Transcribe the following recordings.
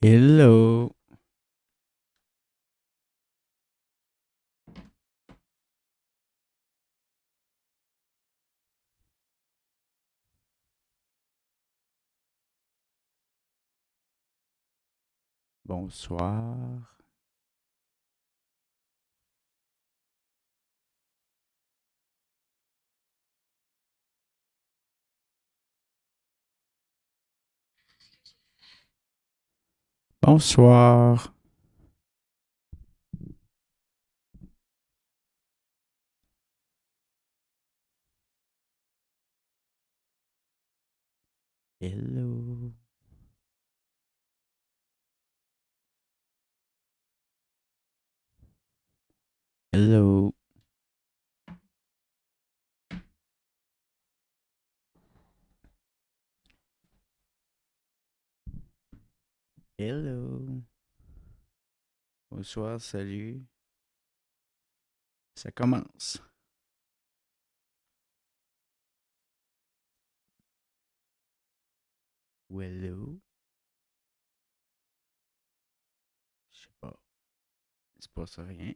Hello. Bonsoir. Bonsoir. Hello. Hello. Hello. Bonsoir, salut. Ça commence. Hello. Je sais pas. Il se passe rien.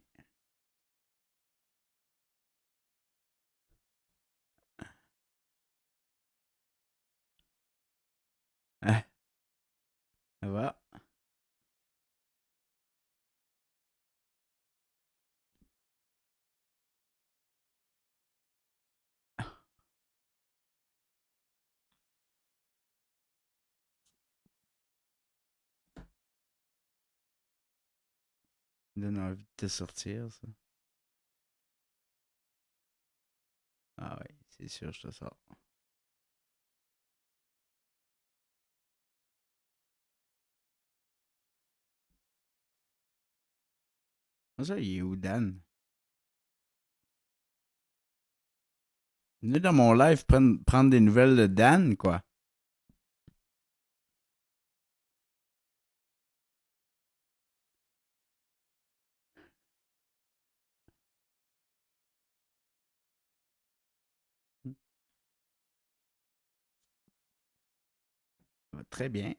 Ah, ça va? Ça donne envie de te sortir, ça. Ah oui, c'est sûr, je te sors. Comment ça, il est où, Dan? Venez dans mon live prendre des nouvelles de Dan, quoi. Ça va très bien.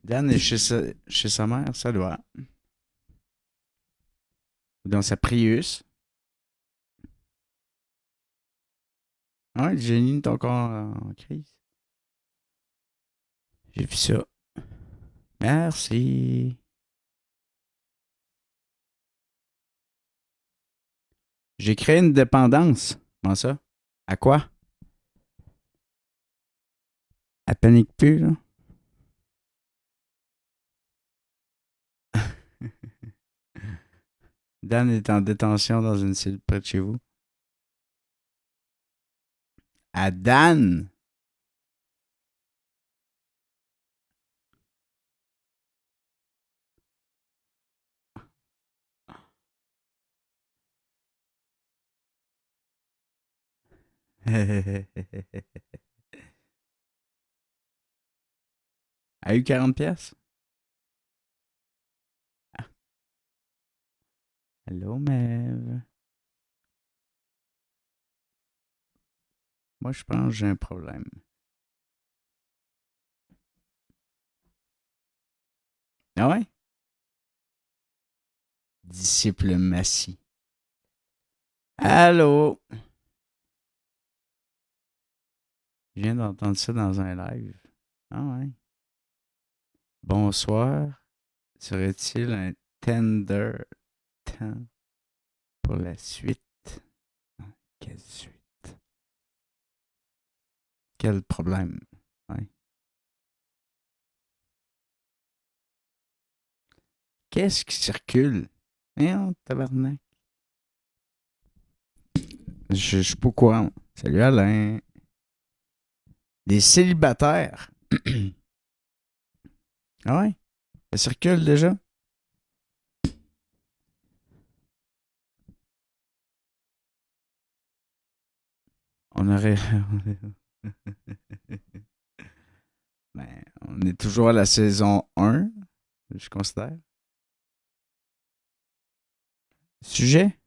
Dan est chez sa mère, ça doit. Ou dans sa Prius. Ah ouais, Jenny est encore en crise. J'ai vu ça. Merci. J'ai créé une dépendance. Comment ça? À quoi? Elle panique plus, là? Dan est en détention dans une cellule près de chez vous. À Dan! Elle a eu 40 pièces. Allô, Mev. Moi, je pense que j'ai un problème. Ah ouais? Disciple Massy. Allô? Je viens d'entendre ça dans un live. Ah ouais. Bonsoir. Serait-il un tender temps pour la suite? Quelle suite? Quel problème? Ouais. Qu'est-ce qui circule? Hein, tabarnak. Je suis pas au courant. Salut Alain. Des célibataires. Ah ouais? Ça circule déjà? On aurait. Ben, on est toujours à la saison 1, je considère. Sujet?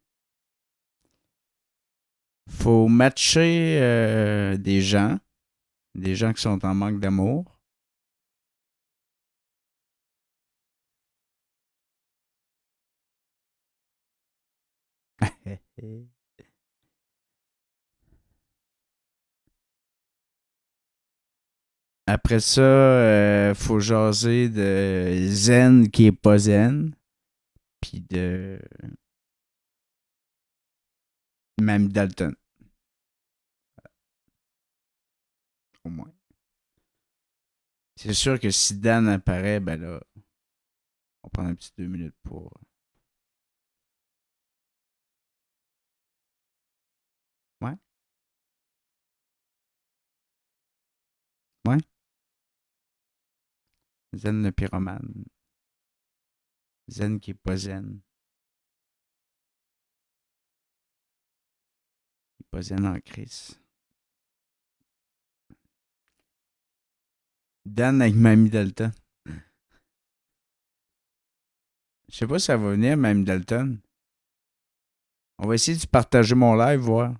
Faut matcher des gens qui sont en manque d'amour. Après ça, faut jaser de zen qui est pas zen. Puis de Mamie Dalton, au moins. C'est sûr que si Dan apparaît, ben là, on prend un petit 2 minutes pour. Ouais, ouais. Zen le pyromane. Zen qui est pas zen. Il est pas zen en crise. Dan avec Mamie Dalton. Je sais pas si ça va venir, Mamie Dalton. On va essayer de partager mon live, voir.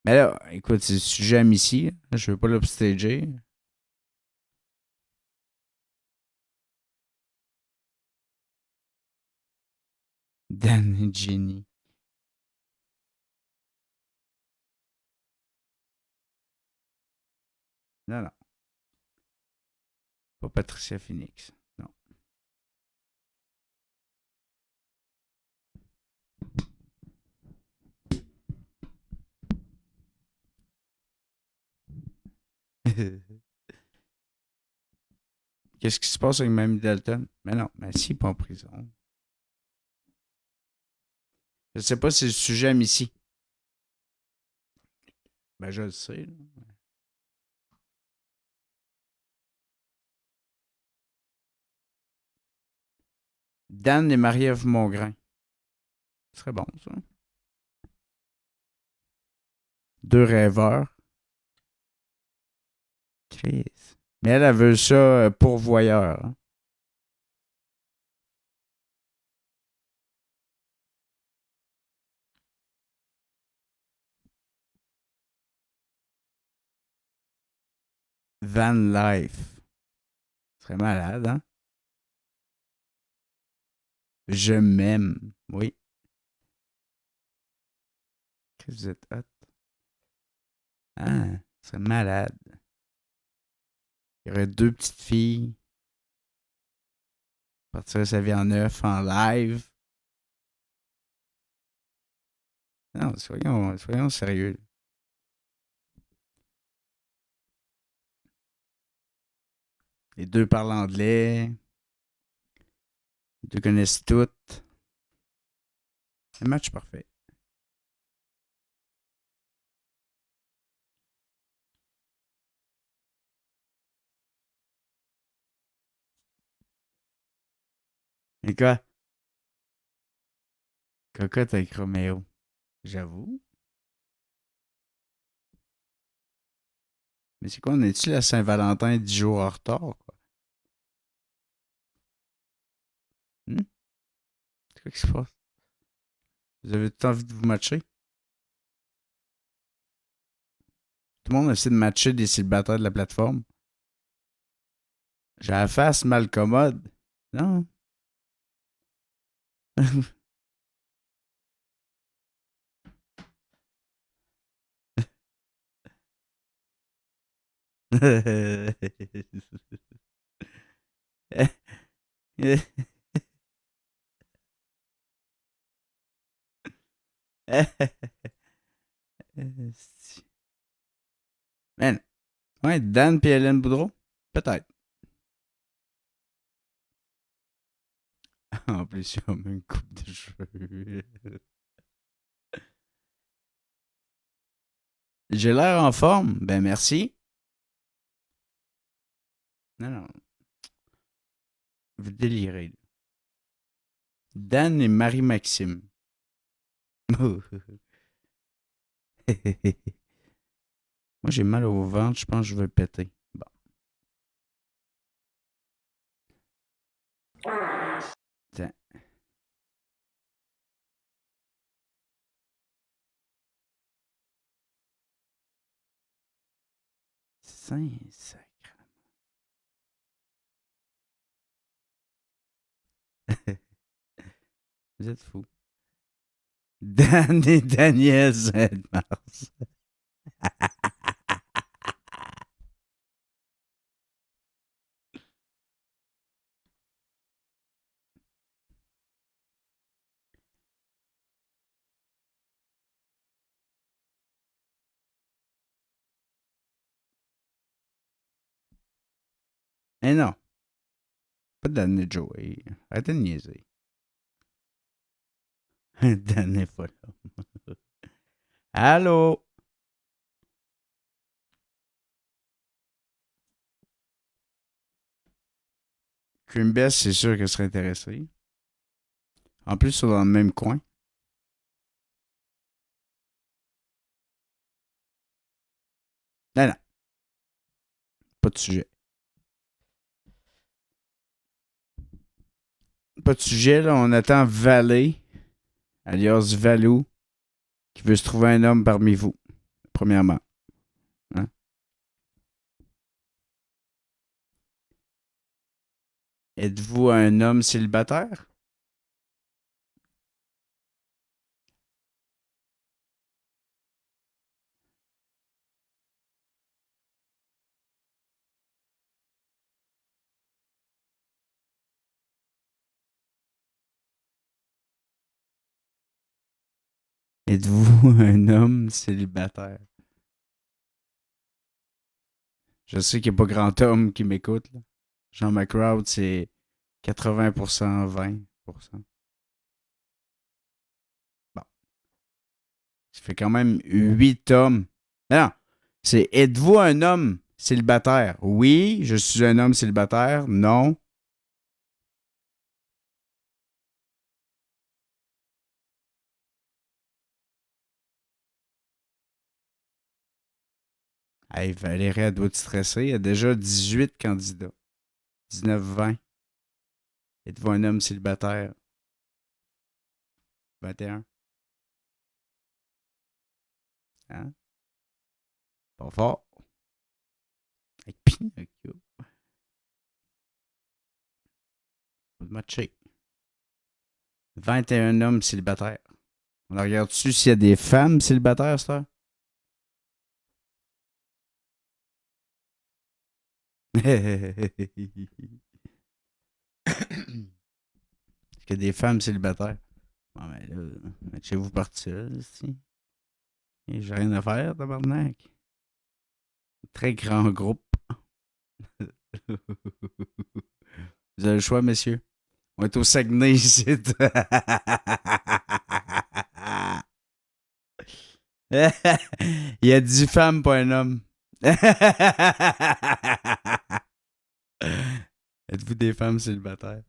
Mais là, écoute, c'est le sujet à Missy. Je veux pas l'upstager. Dan et Jenny. Non, non. Pas Patricia Phoenix. Non. Qu'est-ce qui se passe avec Mamie Dalton? Mais non, mais si, pas en prison. Je sais pas si c'est le sujet à Missy. Ben, je le sais. Là. Dan et Marie-Ève Mongrain. Ce serait bon, ça. Deux rêveurs. Chris. Mais elle veut ça pourvoyeur. Hein. Van Life. Ce serait malade, hein? Je m'aime. Oui. Qu'est-ce que vous êtes hot? Ah, ce serait malade. Il y aurait deux petites filles. Partirait sa vie en neuf, en live. Non, soyons sérieux. Les deux parlent anglais. Les deux connaissent tout. Un match parfait. Et quoi? Cocotte avec Roméo. J'avoue. Mais c'est quoi, on est-tu la Saint-Valentin 10 jours en retard, quoi? Hmm? C'est quoi qui se passe? Vous avez tout envie de vous matcher? Tout le monde essaie de matcher des célibataires de la plateforme. J'ai la face mal commode. Non. Man. Ouais, Dan et Hélène Boudreau? Peut-être. En plus, ils ont même une coupe de cheveux. J'ai l'air en forme? Ben merci. Non, non. Vous délirez. Dan et Marie-Maxime. Moi, j'ai mal au ventre. Je pense que je vais péter. Bon. Tiens. Saint-Sacre. Vous êtes fous. Dan et Daniel Saint-Mars. Eh non, pas Dan et Joey. Arrêtez de niaiser. Dan est pas là. Allô? Cream Best, c'est sûr qu'elle serait intéressée. En plus, ils sont dans le même coin. Non, non, pas de sujet. Pas de sujet, là. On attend Valley, alias Valou, qui veut se trouver un homme parmi vous, premièrement. Hein? Êtes-vous un homme célibataire? Êtes-vous un homme célibataire? Je sais qu'il n'y a pas grand homme qui m'écoute. Là. Jean McCrowd, c'est 80%, 20%. Bon, ça fait quand même 8 hommes. Non, c'est êtes-vous un homme célibataire? Oui, je suis un homme célibataire. Non. Hey, Valérie, elle doit être stressée. Il y a déjà 18 candidats. 19, 20. Êtes-vous un homme célibataire? 21. Hein? Pas fort. Avec Pinocchio. Faut te matcher. 21 hommes célibataires. On regarde-tu s'il y a des femmes célibataires, ça? Est-ce qu'il y a des femmes célibataires? Bon, ben là, chez vous partir, ici. J'ai rien à faire, tabarnak. Très grand groupe. Vous avez le choix, messieurs. On est au Saguenay ici. Il y a 10 femmes, pas un homme. Êtes-vous des femmes célibataires?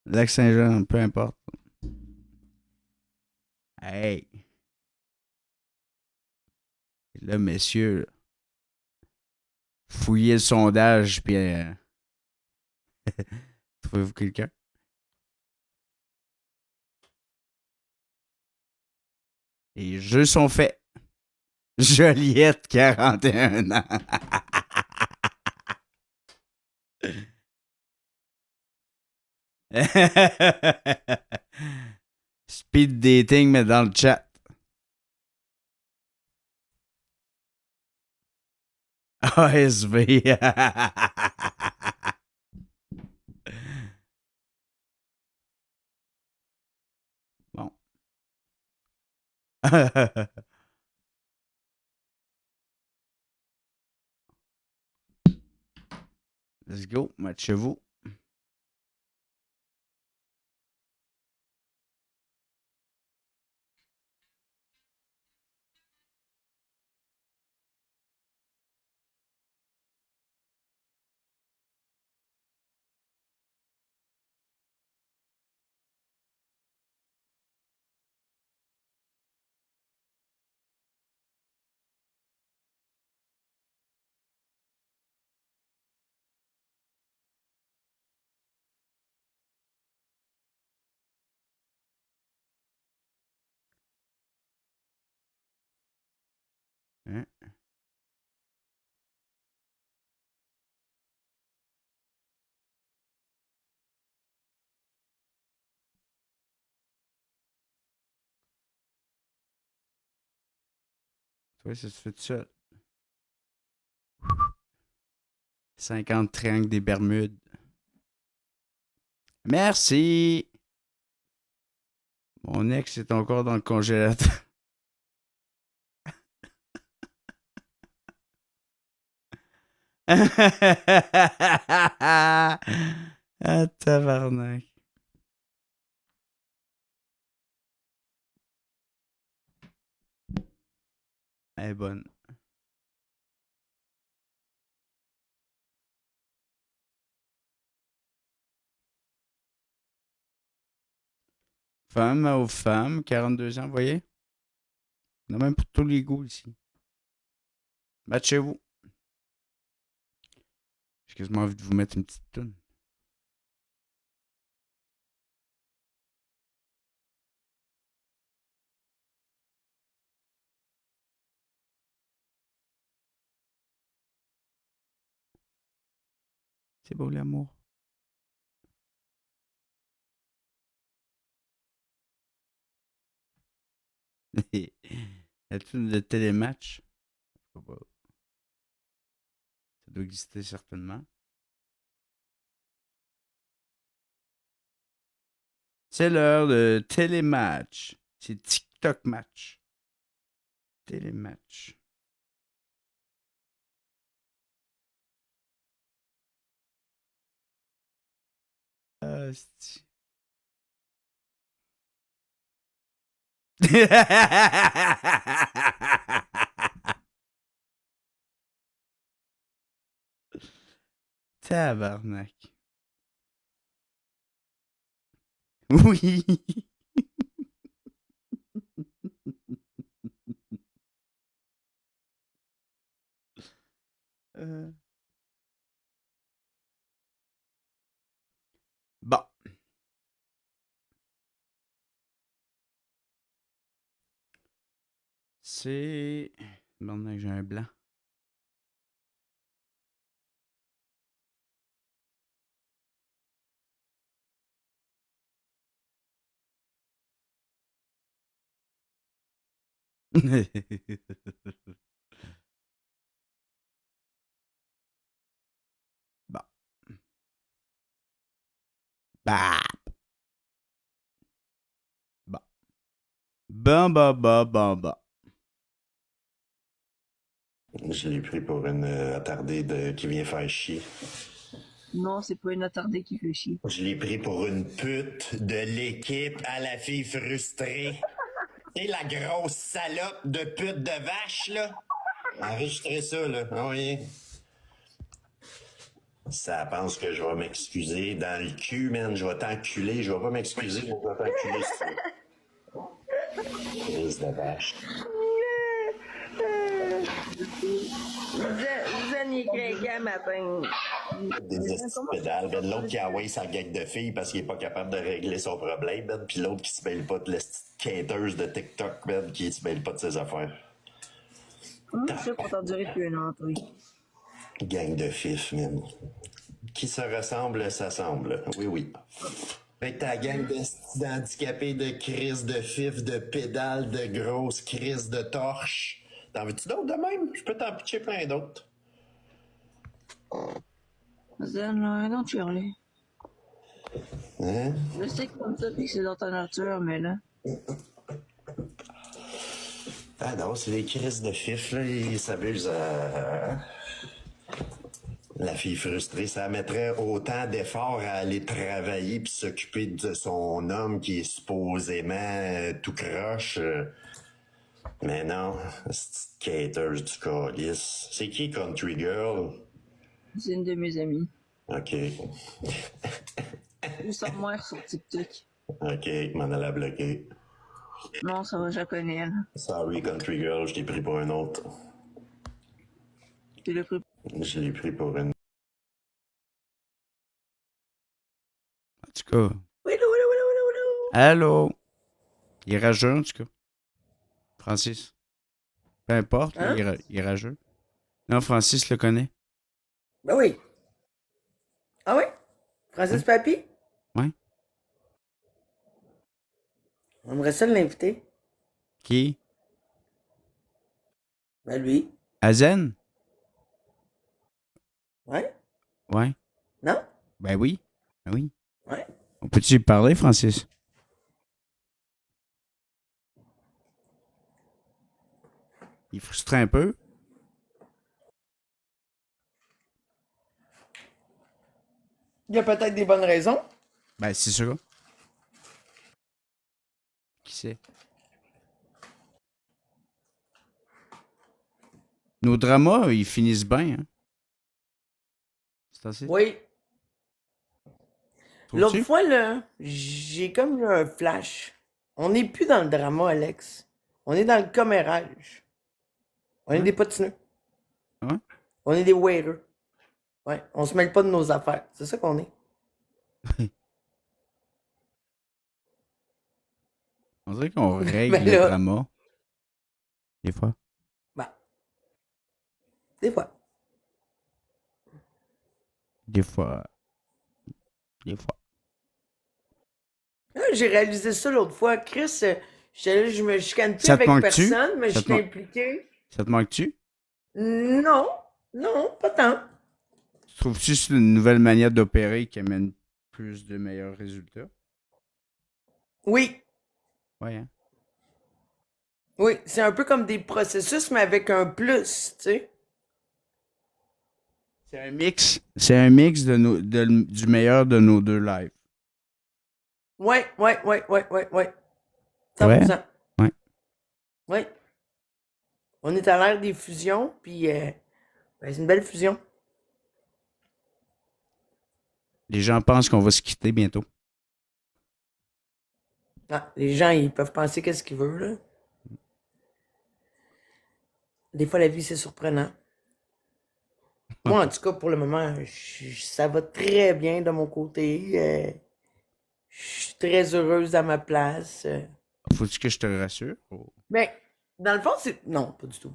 Lac-Saint-Jean, peu importe. Hey, là, messieurs, fouillez le sondage, puis trouvez-vous quelqu'un? Les jeux sont faits. Joliette, 41 ans. Speed dating, mais dans le chat. ASV. Bon. Let's go. Matchez-vous. Hein? Toi, ça se fait tout seul. 50 triangles des Bermudes. Merci! Mon ex est encore dans le congélateur. Ah, tabarnak. Elle est bonne. Femme aux femmes, 42 ans, vous voyez? On a même pour tous les goûts ici. Matchez-vous. J'ai quasiment envie de vous mettre une petite toune. C'est beau l'amour. La toune de télématch. Ça doit exister certainement. C'est l'heure de télématch. C'est TikTok match. Télématch. Ah, c'est... Tabarnak. Oui. Euh, Bon. C'est... Maintenant que j'ai un blanc. Bon. Bah. Bon. Bon. Je l'ai pris pour une attardée qui vient faire chier. Non, c'est pas une attardée qui fait chier. Je l'ai pris pour une pute de l'équipe à la fille frustrée. Tu sais, la grosse salope de pute de vache, là. Enregistrez ça, là. Ah oui. Ça pense que je vais m'excuser. Dans le cul, man, je vais t'enculer. Je vais pas m'excuser, je vais t'enculer si tu veux. Crise de vache. Zen est craqué matin. Des estis pédales. Ben, l'autre qui envoie sa gang de filles parce qu'il est pas capable de régler son problème, ben, puis l'autre qui se mêle pas de l'esti quêteuse de TikTok, ben, qui se mêle pas de ses affaires. Ça pour t'endurer depuis un an, oui. Gang de fifs, man. Qui se ressemble, s'assemble. Oui, oui. Avec ta gang d'handicapés de crise de fif, de pédales, de grosses crises de torches. T'en veux-tu d'autres de même? Je peux t'en pitcher plein d'autres. Zen, non, Shirley. Hein? Je sais que comme ça, puis que c'est dans ta nature, mais là. Ah non, c'est les crises de fif, là. Ils s'amusent à... La fille frustrée, ça mettrait autant d'efforts à aller travailler puis s'occuper de son homme qui est supposément tout croche. Mais non, c'est cater du calice. C'est qui Country Girl? C'est une de mes amies. Ok. Je sens moi sur TikTok. Ok, m'en allait bloquer. Non, ça va, je la connais, elle. Sorry, Country Girl, je t'ai pris pour un autre. Tu l'as pris. Je l'ai pris pour une... En tout cas. Allô? Il est rageux, en tout cas. Francis. Peu importe, là, Hein? il est rageux. Non, Francis le connaît. Ben oui. Ah oui? Ouais, Francis Papy? ouais. On aimerait ça l'inviter. Qui? Ben lui. Azen? Ouais? Ouais. Non? Ben oui. Ben oui. Ouais. On peut-tu lui parler, Francis? Il est frustré un peu. Il y a peut-être des bonnes raisons. Ben, c'est sûr. Qui sait? Nos dramas, ils finissent bien, hein? C'est assez. Oui. L'autre Trouves-tu? fois, là, j'ai comme eu un flash. On n'est plus dans le drama, Alex. On est dans le commérage. On est Ouais. des potineux. Ouais. On est des waiters. Ouais. On se mêle pas de nos affaires. C'est ça qu'on est. On dirait qu'on règle Mais le là, drama, des fois. bah, des fois. Des fois. Des fois. Là, j'ai réalisé ça l'autre fois. Chris, je me chicane plus Ça te avec manque-tu? personne, mais je Ça te, suis man- impliqué. ça te manque-tu? Non, non, pas tant. Trouves-tu que c'est une nouvelle manière d'opérer qui amène plus de meilleurs résultats? Oui, Ouais, hein? oui, c'est un peu comme des processus, mais avec un plus, tu sais. C'est un mix. C'est un mix du meilleur de nos deux lives. Ouais, ouais, ouais, ouais, ouais, ouais. Ouais? 100%. Ouais. Ouais. On est à l'ère des fusions, puis ben, c'est une belle fusion. Les gens pensent qu'on va se quitter bientôt. Ah, les gens, ils peuvent penser qu'est-ce qu'ils veulent, là. Des fois, la vie, c'est surprenant. Moi, en tout cas, pour le moment, ça va très bien de mon côté. Je suis très heureuse à ma place. Faut-tu que je te rassure? Oh. Mais, dans le fond, c'est... Non, pas du tout.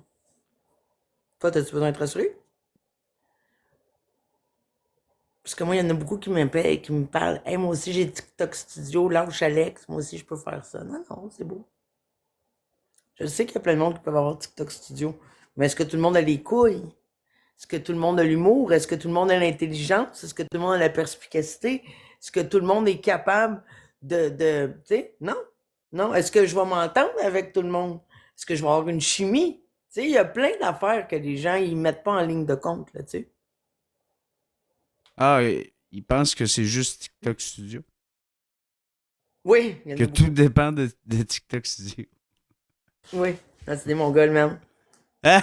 Toi, t'as-tu besoin d'être rassuré? Parce que moi, il y en a beaucoup qui m'appellent et qui me parlent. Hey, moi aussi, j'ai TikTok Studio, lâche Alex. Moi aussi, je peux faire ça. Non, non, c'est beau. Je sais qu'il y a plein de monde qui peuvent avoir TikTok Studio. Mais est-ce que tout le monde a les couilles? Est-ce que tout le monde a l'humour? Est-ce que tout le monde a l'intelligence? Est-ce que tout le monde a la perspicacité? Est-ce que tout le monde est capable tu sais, non. Non. Est-ce que je vais m'entendre avec tout le monde? Est-ce que je vais avoir une chimie? Tu sais, il y a plein d'affaires que les gens, ils mettent pas en ligne de compte, là, tu sais. Ah, ils pensent que c'est juste TikTok Studio. Oui, il y en Que a tout beaucoup. dépend de TikTok Studio. Oui. Ah, c'est des Mongols, même. Tu sais,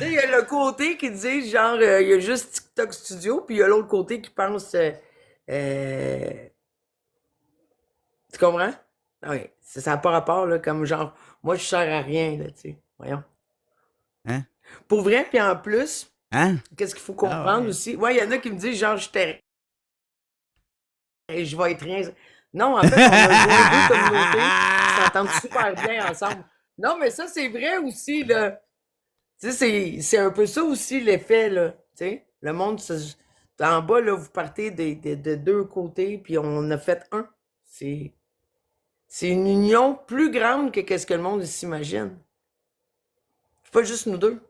il y a le côté qui dit, genre, il y a juste TikTok Studio, puis il y a l'autre côté qui pense, euh, tu comprends? Ah oui, ça n'a pas rapport, là, comme genre, moi, je sers à rien, là, tu sais. Voyons. Hein? Pour vrai, puis en plus, Hein? qu'est-ce qu'il faut Ah comprendre ouais. aussi? Ouais, il y en a qui me disent, genre, je vais être rien. Non, en fait, on a joint deux communautés qui s'entendent super bien ensemble. Non, mais ça, c'est vrai aussi, là. Tu sais, c'est un peu ça aussi l'effet, là. Tu sais, le monde, en bas, là, vous partez de deux côtés, puis on a fait un. C'est c'est une union plus grande que qu'est-ce que le monde s'imagine. C'est pas juste nous deux.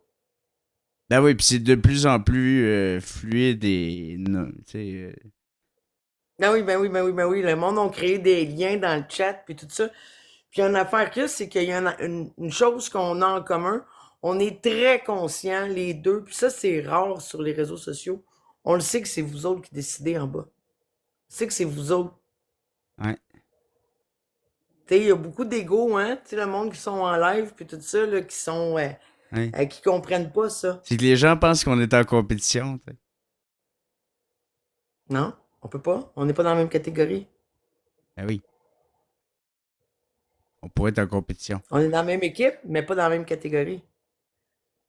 Ben oui, puis c'est de plus en plus fluide et non, tu sais. Ben oui, ben oui, ben oui, ben oui. Le monde a créé des liens dans le chat, puis tout ça. Puis une affaire que c'est qu'il y a une chose qu'on a en commun. On est très conscients, les deux. Puis ça, c'est rare sur les réseaux sociaux. On le sait que c'est vous autres qui décidez en bas. On sait que c'est vous autres. Ouais, Tu sais, il y a beaucoup d'ego, hein? Tu sais, le monde qui sont en live, puis tout ça, là, qui sont... ouais. qui comprennent pas ça. C'est que les gens pensent qu'on est en compétition, tu sais. Non, on peut pas. On n'est pas dans la même catégorie. Ben oui, on pourrait être en compétition. On est dans la même équipe, mais pas dans la même catégorie.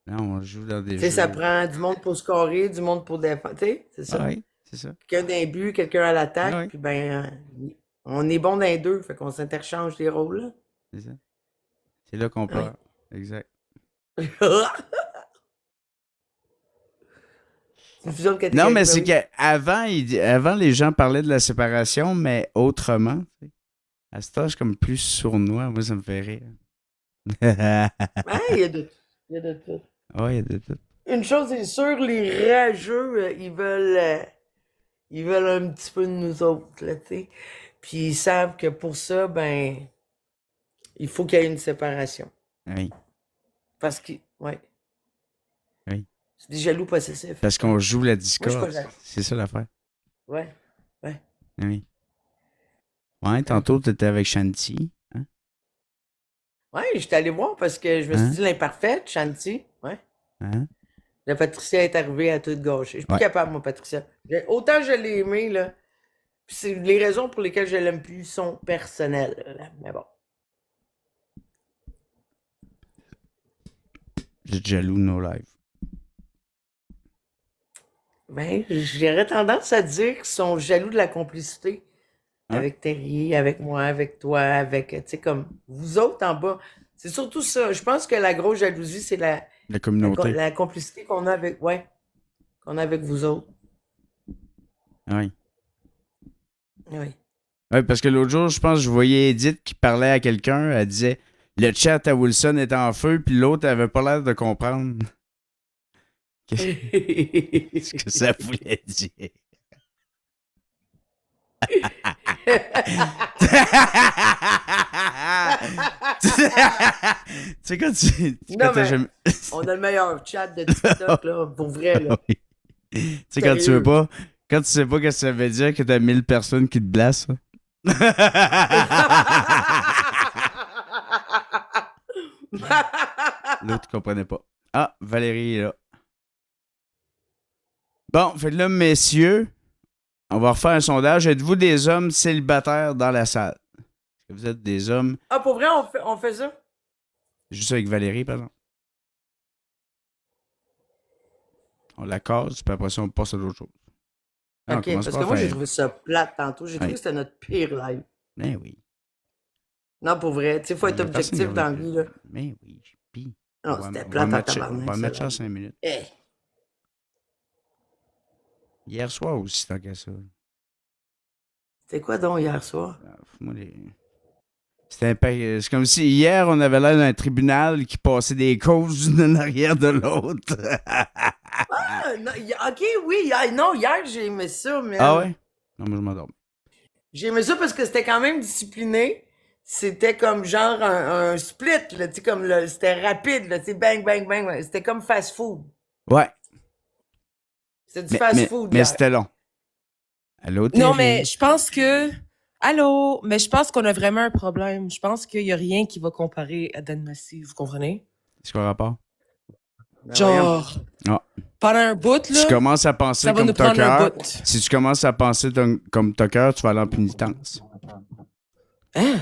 Non, on joue dans des Tu sais, ça jeux. prend du monde pour scorer, du monde pour défendre. Tu sais, c'est Ah ça. oui, c'est ça. Quelqu'un d'un but, quelqu'un à Ah l'attaque, oui, puis ben, on est bon dans les deux, fait qu'on s'interchange les rôles, là. c'est ça. C'est là qu'on Oui. pleure. Exact. C'est une fusion de Non, catégorie. mais Ben c'est oui. qu'avant, les gens parlaient de la séparation, mais autrement. Tu sais. À ce temps, je suis comme plus sournois. Moi, ça me fait rire. Ah, il y a de tout. Il y a de tout. Ouais, il y a de tout. Une chose est sûre, les rageux, ils veulent un petit peu de nous autres, là, tu sais. Puis ils savent que pour ça, ben, il faut qu'il y ait une séparation. Oui, Parce que, ouais, oui. c'est des jaloux possessifs. Parce qu'on joue la Moi, je suis pas discorde. jaloux. C'est ça l'affaire. Ouais, ouais. Oui. Ouais, tantôt, t'étais avec Shanti. Hein? Ouais, j'étais allé voir parce que je me suis Hein? dit l'imparfaite, Shanti. Ouais. Hein? La Patricia est arrivée à tout gâcher. Je suis plus Ouais. capable, moi, Patricia. Autant je l'ai aimée, là. Puis c'est les raisons pour lesquelles je l'aime plus sont personnelles, là. Mais bon. Vous êtes jaloux de nos lives. Ben, j'aurais tendance à dire qu'ils sont jaloux de la complicité Ouais. avec Terry, avec moi, avec toi, avec, tu sais, comme vous autres en bas. C'est surtout ça. Je pense que la grosse jalousie, c'est La communauté. la complicité qu'on a avec, ouais, qu'on a avec vous autres. Oui. Oui. Oui, parce que l'autre jour, je pense que je voyais Edith qui parlait à quelqu'un. Elle disait le chat à Wilson est en feu, puis l'autre avait pas l'air de comprendre ce que ça voulait dire. Tu sais, quand tu. Non, Quand t'as mais jamais- on a le meilleur chat de TikTok, là, pour vrai, là. Oui. Tu sais, quand tu Sérieux. veux pas. Quand tu sais pas ce que ça veut dire que t'as 1000 personnes qui te blassent. là. L'autre comprenait pas. Ah, Valérie est là. Bon, fait que là, messieurs, on va refaire un sondage. Êtes-vous des hommes célibataires dans la salle? Est-ce que vous êtes des hommes... Ah, pour vrai, on fait ça? Juste avec Valérie, par exemple. On la case, puis après ça, on passe à d'autres choses. Ah, on Ok, commence parce par que moi, j'ai faire- trouvé ça plate tantôt. J'ai trouvé Ouais. que c'était notre pire live. Ben oui. Non, pour vrai, tu sais, faut être Il y a personne qui objectif dans la va- vie, là. Ben oui, puis... Non, c'était plate en on tabarnak, va ça, mettre ça là. en 5 minutes. Eh. Hier soir aussi, tant qu'à ça. C'était quoi donc hier soir? Ah, moi, c'est comme si hier, on avait l'air d'un tribunal qui passait des causes d'une en arrière de l'autre. Ah, non, ok, oui, non, hier, j'ai aimé ça, mais. Ah ouais? Non, moi, je m'endors. J'ai aimé ça parce que c'était quand même discipliné. C'était comme genre un split, là, tu sais, comme c'était rapide, là, tu sais, bang, bang, bang, bang. C'était comme fast food. Ouais. C'était du fast food, mais hier. c'était long. Allô, Non, Terry? mais je pense que. Allô? Mais je pense qu'on a vraiment un problème. Je pense qu'il n'y a rien qui va comparer à Dan Massey, vous comprenez? C'est quoi le rapport? Ben voyons. Genre, Ah. pendant un bout, Tu là, commences à penser ça va comme nous prendre un Tucker. bout. Si tu commences à penser comme Tucker, tu vas aller en pénitence. Hein?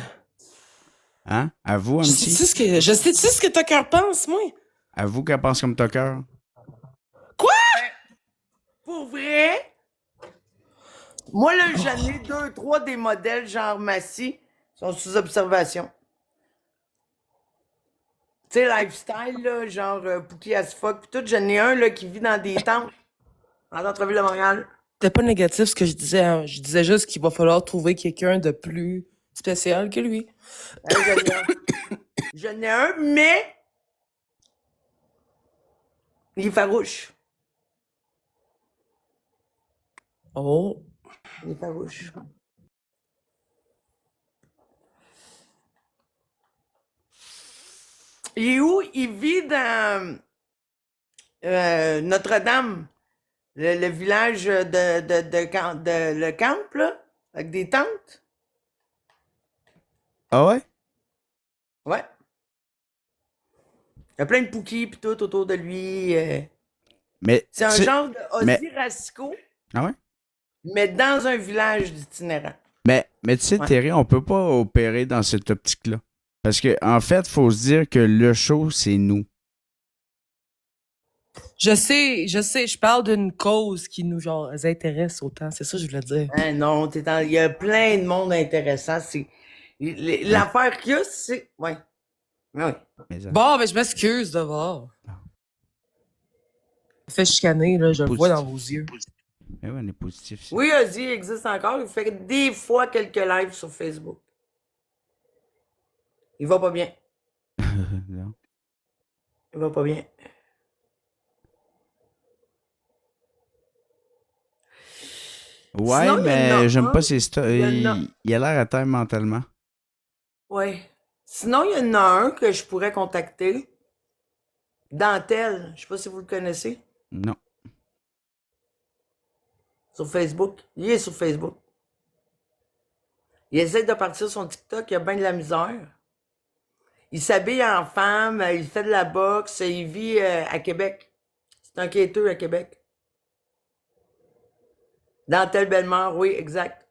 Hein? À vous, Je Amity? sais-tu ce que Tucker pense, moi? À vous qu'elle pense comme Tucker? Pour vrai? Moi, là, j'en ai 2, 3 des modèles genre Massy sont sous observation. Tu sais, lifestyle, là, genre Pookie as fuck, pis tout, j'en ai un, là, qui vit dans des tentes, en centre-ville de Montréal. C'était pas négatif ce que je disais. Hein. Je disais juste qu'il va falloir trouver quelqu'un de plus spécial que lui. J'en ai un. J'en ai un, mais il est farouche. Oh. Il est farouche. Il est où? Il vit dans Notre-Dame, le village le camp, là, avec des tentes. Ah ouais? Ouais. Il y a plein de Pookies pis tout autour de lui. Mais, C'est un tu sais- genre de mais- Ozzy Rasco, Ah ouais? mais dans un village d'itinérants. Mais tu sais, Ouais. Terry, on peut pas opérer dans cette optique-là. Parce que en fait, il faut se dire que le show, c'est nous. Je sais, je parle d'une cause qui nous genre intéresse autant. C'est ça que je voulais dire. Hein, non, il y a plein de monde intéressant. L'affaire qu'il y a, c'est. Ouais. Ah oui. Mais ça, Bon, ben, je m'excuse d'abord. Fait chicaner, là, je le vois dans vos yeux. mais ouais, on est positif. Ça. Oui, Ozzy existe encore. Il fait des fois quelques lives sur Facebook. Il va pas bien. Non. Il va pas bien. Ouais, Sinon, il y en mais a j'aime pas un. ses Il y en a. il a l'air à terre mentalement. Ouais. Sinon, il y en a un que je pourrais contacter. Dentelle. Je sais pas si vous le connaissez. Non. Sur Facebook. Il est sur Facebook. Il essaie de partir son TikTok. Il a bien de la misère. Il s'habille en femme. Il fait de la boxe. Il vit à Québec. C'est un quêteux à Québec. Dentelle Bellemare, oui, exact.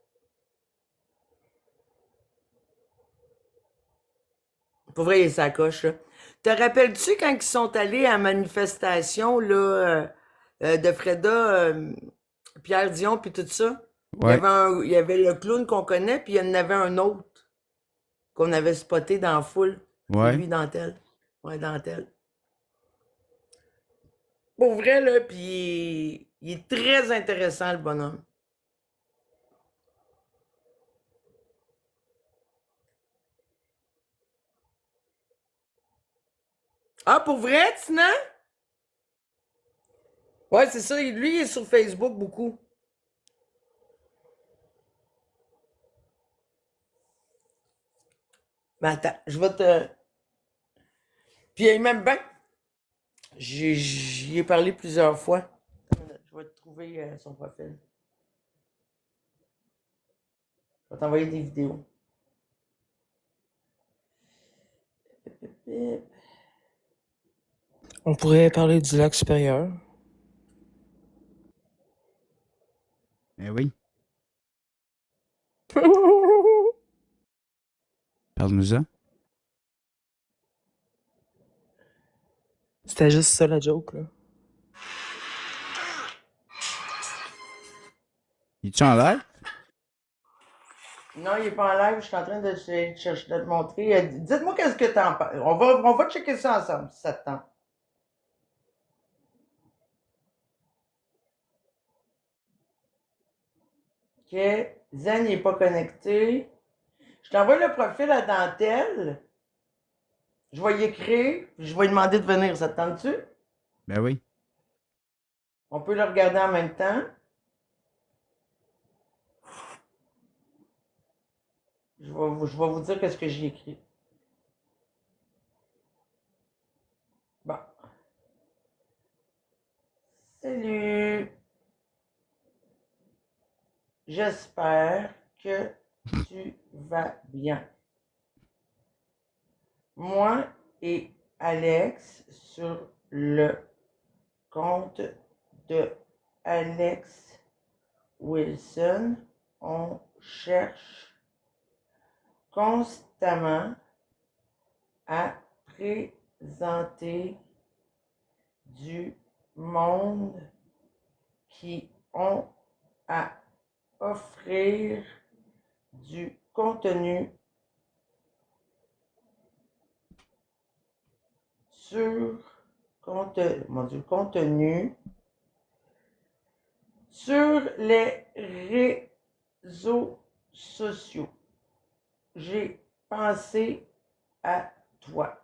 Pour vrai, il est sa coche, là. Te rappelles-tu quand ils sont allés à la manifestation là, de Freda, Pierre Dion, puis tout ça? Ouais. Il y avait le clown qu'on connaît, puis il y en avait un autre qu'on avait spoté dans la foule. C'est Ouais. lui, Dentelle. Ouais, Dentelle. Pour vrai, là, puis il est très intéressant, le bonhomme. Ah, pour vrai, Tina? Ouais, c'est ça. Lui, il est sur Facebook beaucoup. Mais attends, je vais te... Puis il m'aime bien. J'y ai parlé plusieurs fois. Je vais te trouver son profil. Je vais t'envoyer des vidéos. On pourrait parler du lac supérieur. Eh oui. Parle-nous-en. C'était juste ça la joke, là. Es-tu en live? Non, il n'est pas en live. Je suis en train de chercher de te montrer. Dites-moi qu'est-ce que t'en penses. On va checker ça ensemble, si ça te tente. OK. Zen n'est pas connecté. Je t'envoie le profil à Dentelle. Je vais y écrire. Je vais lui demander de venir. Ça te tente-tu? Ben oui. On peut le regarder en même temps. Je vais vous dire qu'est-ce que j'ai écrit. Bon. Salut. J'espère que tu vas bien. Moi et Alex sur le compte de Alex Wilson, on cherche constamment à présenter du monde qui ont à offrir du contenu contenu sur les réseaux sociaux. J'ai pensé à toi.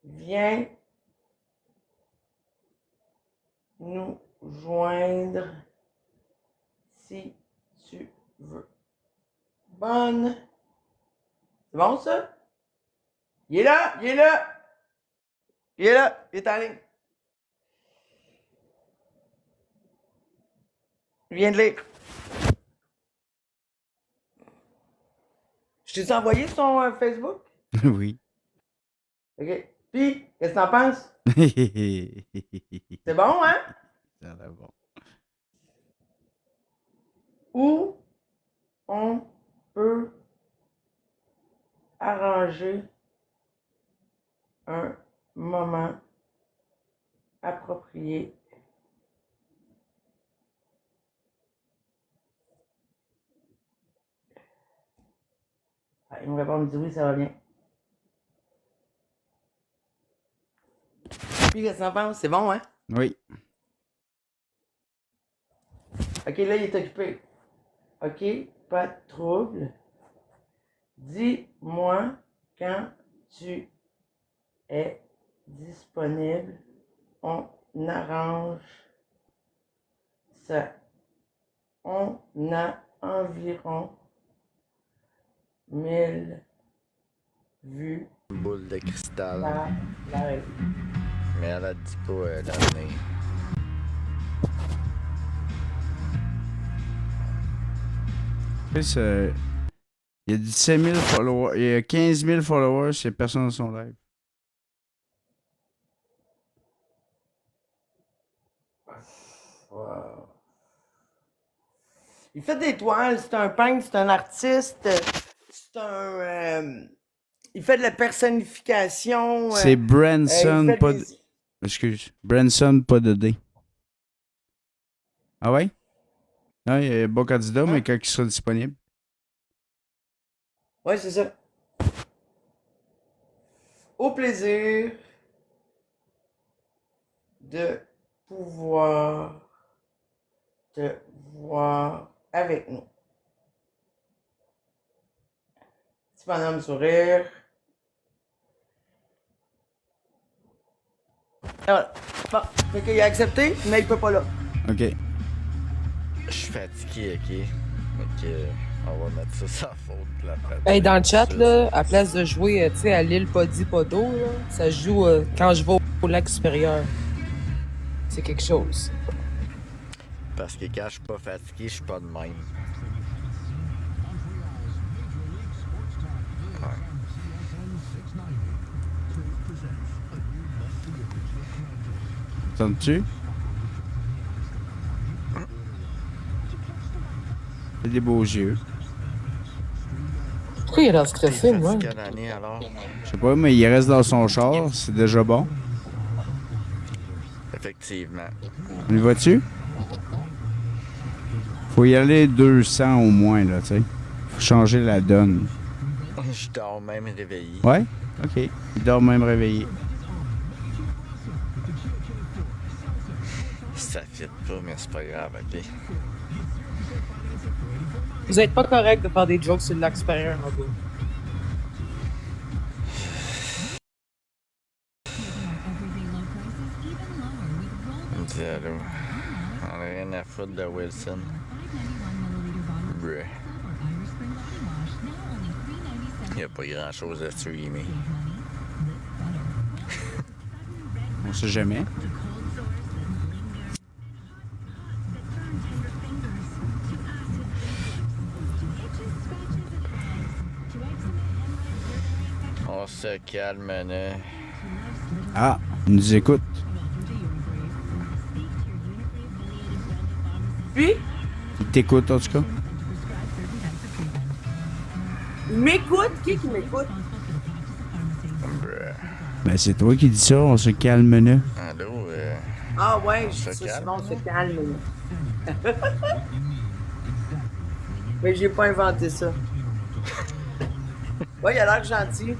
Viens nous joindre si tu veux. Bonne. C'est bon ça? Il est là, il est là. Il est là, il est en ligne. Il vient de lire. Je t'ai envoyé son Facebook? Oui. OK. Puis, qu'est-ce que t'en penses? C'est bon, hein? Ça a l'air bon. Où on peut arranger un moment approprié Ah, il me répond, il me dit oui, ça va bien. Puis, qu'est-ce que t'en penses? C'est bon, hein? Oui. Ok, là, il est occupé. Ok, pas de trouble. Dis-moi quand tu es disponible. On arrange ça. On a environ 1000 vues Une boule de cristal. par live. Mais elle a dit pas l'avenir. Chris, il y a 17 000 followers. Il y a 15 000 followers, c'est personne dans son live. Wow. Il fait des toiles, c'est un peintre, c'est un artiste, c'est un. Il fait de la personnification. C'est Branson, il fait pas des- de... Excuse. Branson, pas de D. Ah ouais? Non, il y a bon candidat, mais quand il sera disponible. Ouais, c'est ça. Au plaisir de pouvoir te voir avec nous. Petit bonhomme sourire. Voilà. Bon, fait qu'il a accepté, mais il peut pas là. OK. Je suis fatigué, ok? Donc, on va mettre ça sans faute. La Hey, dans le chat, là, à place de jouer tu sais, à l'île Podi Podo, là, ça se joue quand je vais au lac supérieur. C'est quelque chose. Parce que quand je suis pas fatigué, je suis pas de même. T'entends-tu? Il a des beaux yeux. Pourquoi il a l'air stressé, T'es moi? fatigué quelle année alors? Je sais pas, mais il reste dans son char, c'est déjà bon. Effectivement. On y va-tu? Faut y aller 200 au moins, là, tu sais. Faut changer la donne. Je dors même réveillé. Ouais? OK. Il dort même réveillé. Ça fit pas, mais c'est pas grave, ok? Vous êtes pas correct de faire des jokes sur le lac supérieur, en gros. Dis allô. On a rien à foutre de Wilson. Bruh. Y a pas grand chose à streamer. On sait jamais. On se calme, là. Ah, il nous écoute. Puis, Il t'écoute, en tout cas. il m'écoute. Qui m'écoute? Bruh. Ben, c'est toi qui dis ça, on se calme, là. Allô, Ah ouais, se ça, c'est calme, bon, c'est calme. Mais j'ai pas inventé ça. Ouais, il a l'air gentil.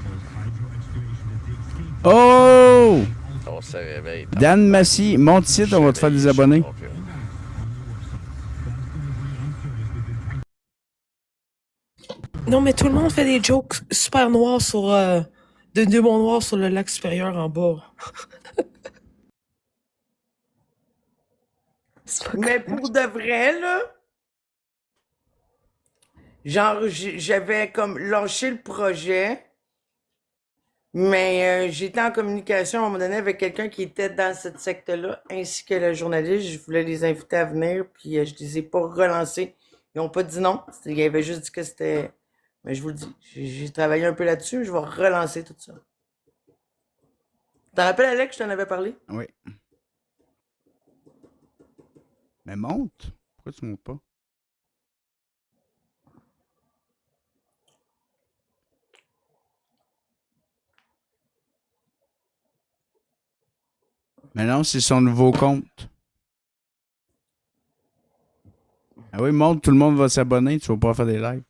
Oh! on se réveille. Dan Massy, monte ici, on va te faire des abonnés. Non, mais tout le monde fait des jokes super noirs sur... de démons noirs sur le lac supérieur en bas. Mais pour de vrai, là, genre, j'avais comme lâché le projet, mais j'étais en communication à un moment donné avec quelqu'un qui était dans cette secte-là, ainsi que le journaliste. Je voulais les inviter à venir, puis je les ai pas relancés. Ils ont pas dit non. Ils avaient juste dit que c'était... Mais je vous le dis, j'ai travaillé un peu là-dessus, je vais relancer tout ça. T'en rappelles, Alex, je t'en avais parlé? Oui. Mais monte. Pourquoi tu montes pas? Mais non, c'est son nouveau compte. Ah oui, monte, tout le monde va s'abonner, tu vas pas faire des lives.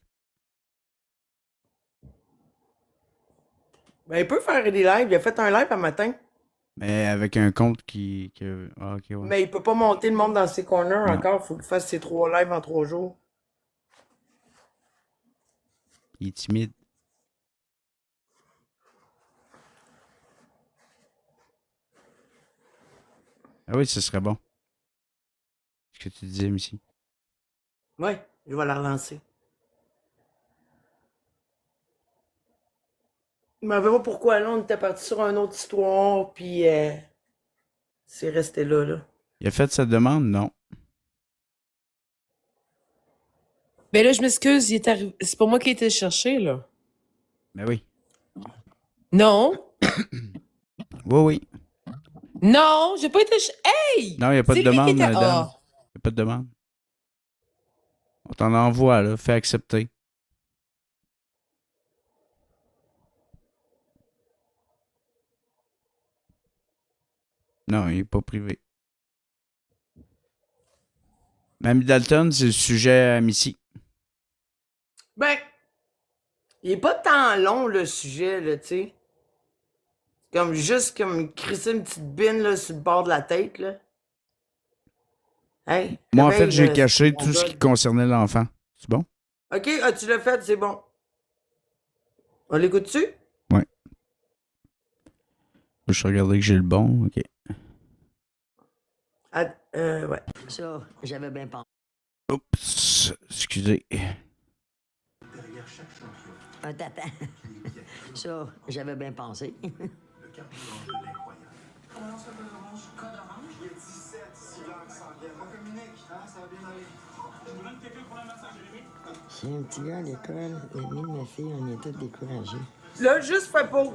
Ben, il peut faire des lives. Il a fait un live un matin. Mais avec un compte Ah, ok, ouais. Mais il peut pas monter le monde dans ses corners Non. encore. Faut qu'il fasse ses 3 lives en 3 jours. Il est timide. Ah oui, ce serait bon. Ce que tu disais, Missy. Ouais, je vais la relancer. Je m'en pas pourquoi là, on était parti sur une autre histoire, puis c'est resté là, là. Il a fait sa demande? Non. Mais là, je m'excuse, il est arrivé. C'est pas moi qui ai été le chercher, là. Ben oui. Non. Oui, oui. Non, j'ai pas été. Hey! Non, il n'y a pas de C'est lui qui demande, était- madame. Ah. Il n'y a pas de demande. On t'en envoie, là. Fais accepter. Non, il n'est pas privé. Mamie Dalton, c'est le sujet à Missy. Ben, il est pas tant long, le sujet, là, tu sais. Comme juste comme crisser une petite bine, là, sur le bord de la tête, là. Hey, Moi, en réveille, fait, j'ai là, caché mon tout ce gars. qui concernait l'enfant. C'est bon? Ok, tu l'as fait, c'est bon. On l'écoute-tu? Ouais. Je vais regarder que j'ai le bon. OK. Ouais. Ça, j'avais bien pensé. Oups. Excusez. Un tata. Ça, j'avais bien pensé. J'ai un petit gars à l'école, l'ami de ma fille, on est tous découragés. Là, juste fais pause.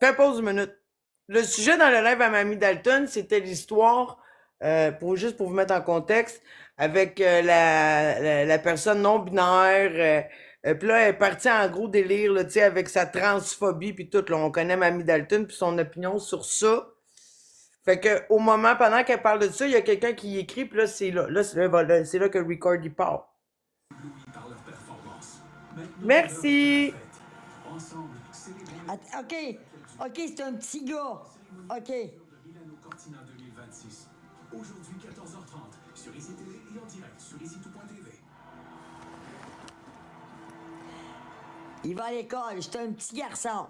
Fais pause une minute. Le sujet dans le live à Mamie Dalton, c'était l'histoire, juste pour vous mettre en contexte, avec la personne non-binaire. Puis là, elle est partie en gros délire, là, tu sais, avec sa transphobie, puis tout. Là, on connaît Mamie Dalton, puis son opinion sur ça. Fait que au moment, pendant qu'elle parle de ça, il y a quelqu'un qui écrit, puis là, c'est là. Là, c'est là que le record, il part. Merci! OK, OK, c'est un petit gars. OK. Aujourd'hui, 14h30, sur ICTV et en direct sur ICTV. Il va à l'école, c'est un petit garçon.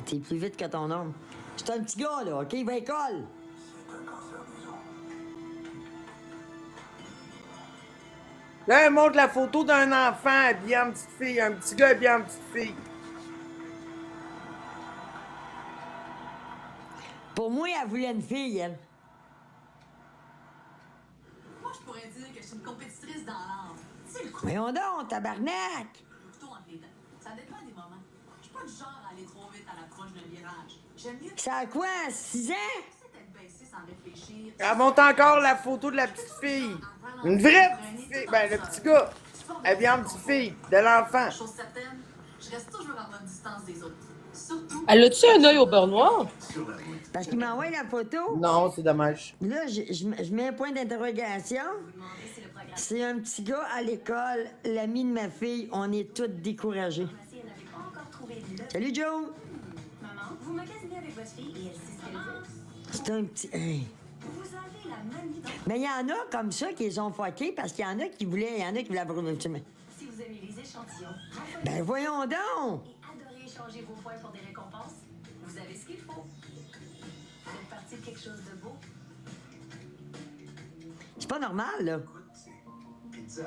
T'es plus vite que ton homme. C'est un petit gars, là, OK? Il va à l'école. Là, elle montre la photo d'un enfant habillé en petite fille, un petit gars habillé en petite fille. Pour moi, elle voulait une fille, elle. Moi, je pourrais dire que je suis une compétitrice dans l'art. C'est le coup Voyons donc, tabarnak! de couteau entre les dents. Ça dépend des moments. Je suis pas du genre à aller trop vite à l'approche d'un virage. J'aime mieux Ça a quoi, 6 ans? être baissée sans réfléchir. Elle montre encore la photo de la petite fille. Une vraie petite fille. Ben, le petit gars. Habillé en petite fille. De l'enfant. Chose certaine, je reste toujours à bonne distance des autres. Surtout, Elle a-tu un œil au beurre noir? Parce qu'il m'envoie la photo. Non, c'est dommage. Là, je mets un point d'interrogation. c'est le programme. C'est un petit gars à l'école, l'ami de ma fille. On est tous découragés. Si elle n'avait pas encore trouvé le... Salut, Joe! Maman, vous magasinez avec votre fille et elle sait ce qu'elle veut. C'est un petit... Hey. Vous avez la même idée. Mais il y en a comme ça qui les ont fuckés parce qu'il y en a qui voulaient... Il y en a qui voulaient avoir une... Si vous aimez les échantillons, Ben voyons donc! et adorez échanger vos points pour des récompenses, vous avez ce qu'il faut. Vous êtes partie de quelque chose de beau. C'est pas normal, là.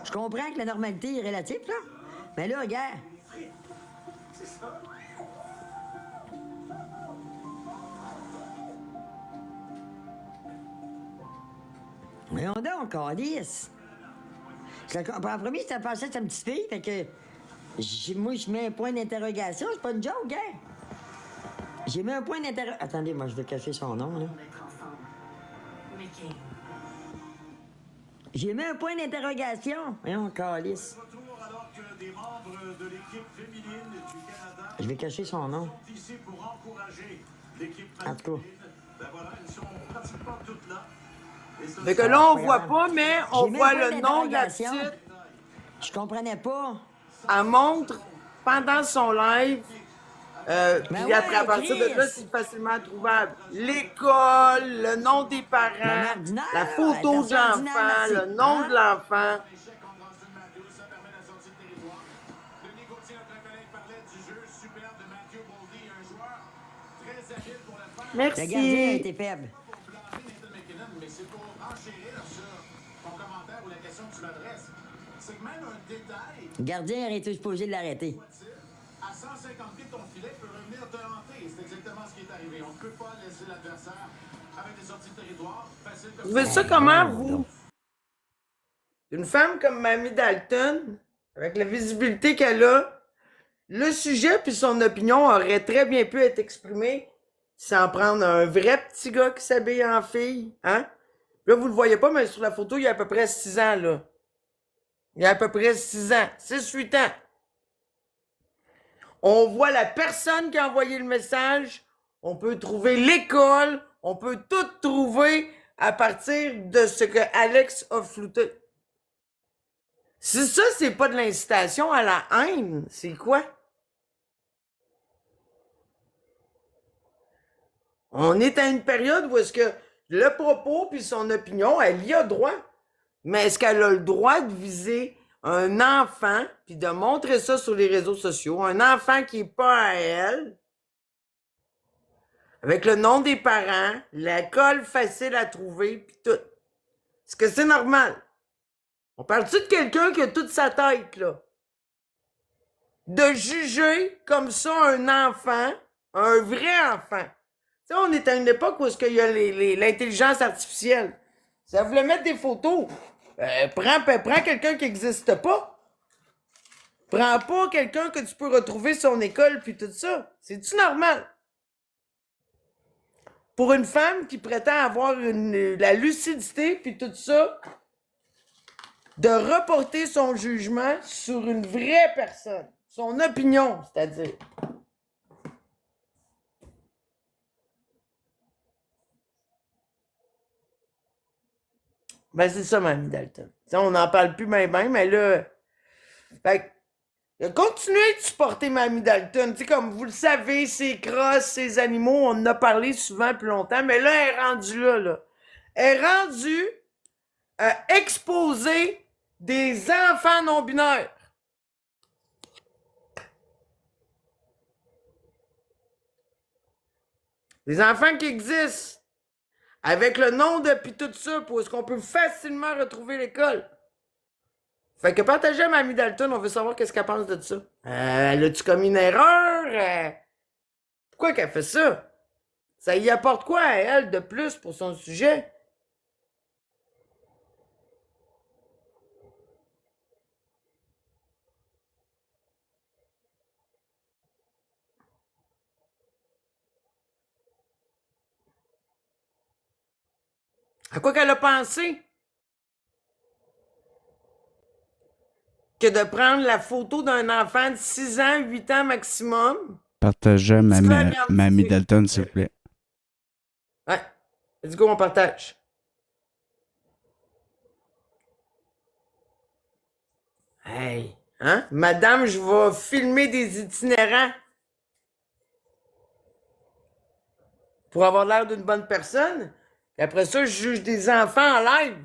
Je comprends que la normalité est relative, là. Mais là, regarde. Voyons donc, Calice. En premier, c'était pensé que c'était une petite fille, fait que... Moi, je mets un point d'interrogation, c'est pas une joke, hein? J'ai mis un point d'interrogation... Attendez, moi, je vais cacher son nom, là. D'être ensemble. Mais qui? J'ai mis un point d'interrogation. Voyons, Calice. Retour alors que des membres de l'équipe féminine du Canada Je vais cacher son nom. sont ici pour encourager l'équipe En tout cas. masculine. Ben voilà, elles sont pratiquement toutes là. Fait que là, on voit pas, mais on J'ai même voit pas le nom de la d'interrogation. petite. Je comprenais pas. Elle montre pendant son live. Puis ouais, après, à partir de là, Chris. c'est facilement trouvable. L'école, le nom des parents, Maman ordinaire, la là, photo de personne ordinaire, l'enfant, merci. le nom Hein? de l'enfant. Échec contre Austin Matthews, ça permet la sortie de territoire. Denis Gauthier, notre collègue, parlait du jeu superbe de Matthew Boldy, un joueur très habile pour le faire. Le gardien a Merci. été faible. Pour blâmer Nathan McKinnon, mais c'est pour enchérir sur ton commentaire ou la question que tu m'adresses. C'est que même un détail Le gardien aurait été supposé de l'arrêter. à 150 pieds de ton filet peut revenir te hanter. C'est exactement ce qui est arrivé. On ne peut pas laisser l'adversaire avec des sorties de territoire faciles comme Vous voyez ça comment, vous? Une femme comme Mamie Dalton, avec la visibilité qu'elle a, le sujet puis son opinion aurait très bien pu être exprimé sans prendre un vrai petit gars qui s'habille en fille, hein? Là, vous le voyez pas, mais sur la photo, il y a à peu près 6 ans, là. Il y a à peu près 6 ans, 6-8 ans. On voit la personne qui a envoyé le message, on peut trouver l'école, on peut tout trouver à partir de ce que Alex a flouté. Si ça, c'est pas de l'incitation à la haine, c'est quoi? On est à une période où est-ce que le propos puis son opinion, elle y a droit. Mais est-ce qu'elle a le droit de viser un enfant puis de montrer ça sur les réseaux sociaux, un enfant qui est pas à elle, avec le nom des parents, l'école facile à trouver puis tout. Est-ce que c'est normal? On parle-tu de quelqu'un qui a toute sa tête, là? De juger comme ça un enfant, un vrai enfant. Tu sais, on est à une époque où est-ce qu'il y a l'intelligence artificielle. Si elle voulait mettre des photos, prends quelqu'un qui n'existe pas. Prends pas quelqu'un que tu peux retrouver sur son école puis tout ça. C'est-tu normal? Pour une femme qui prétend avoir la lucidité puis tout ça, de reporter son jugement sur une vraie personne. Son opinion, c'est-à-dire. Ben, c'est ça, Mamie Dalton. T'sais, on n'en parle plus ben, mais là... Fait que, continuez de supporter Mamie Dalton. T'sais, comme vous le savez, ses crosses, ses animaux, on en a parlé souvent plus longtemps, mais là, elle est rendue là. Elle est rendue exposer des enfants non-binaires. Des enfants qui existent. Avec le nom de puis tout ça, pour est-ce qu'on peut facilement retrouver l'école. Fait que partagez à Mamie Dalton, on veut savoir qu'est-ce qu'elle pense de ça. Elle a-tu commis une erreur? Pourquoi qu'elle fait ça? Ça y apporte quoi à elle de plus pour son sujet? À quoi qu'elle a pensé? Que de prendre la photo d'un enfant de 6 ans, 8 ans maximum. Partagez à Mamie Dalton, s'il vous plaît. Ouais. Let's go, on partage. Hey, hein? Madame, je vais filmer des itinérants. Pour avoir l'air d'une bonne personne. Et après ça, je juge des enfants en live.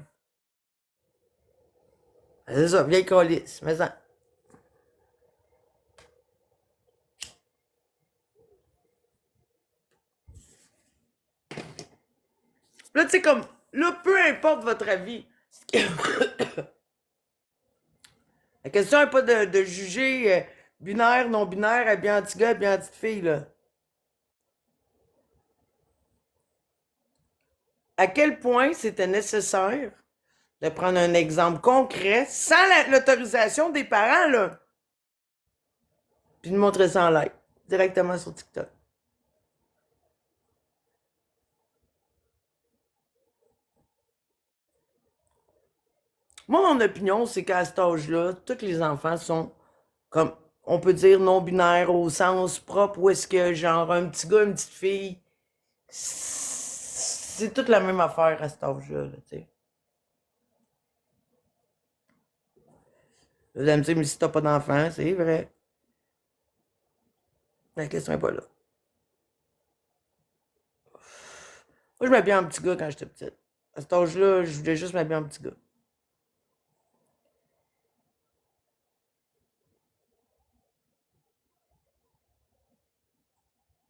C'est ça, vieille colisse. Mais ça. Là, tu sais, comme, là, peu importe votre avis. La question n'est pas de juger binaire, non-binaire, bien petit gars, bien petite fille, là. À quel point c'était nécessaire de prendre un exemple concret, sans l'autorisation des parents, là, puis de montrer ça en live, directement sur TikTok. Moi, mon opinion, c'est qu'à cet âge-là, tous les enfants sont, comme, on peut dire non-binaires au sens propre, où est-ce que, genre, un petit gars, une petite fille, c'est toute la même affaire à cet âge-là, là, tu sais. Vous allez me dire, mais si t'as pas d'enfant, c'est vrai. La question est pas là. Moi, je m'habillais en petit gars quand j'étais petite. À cet âge-là, je voulais juste m'habiller en petit gars.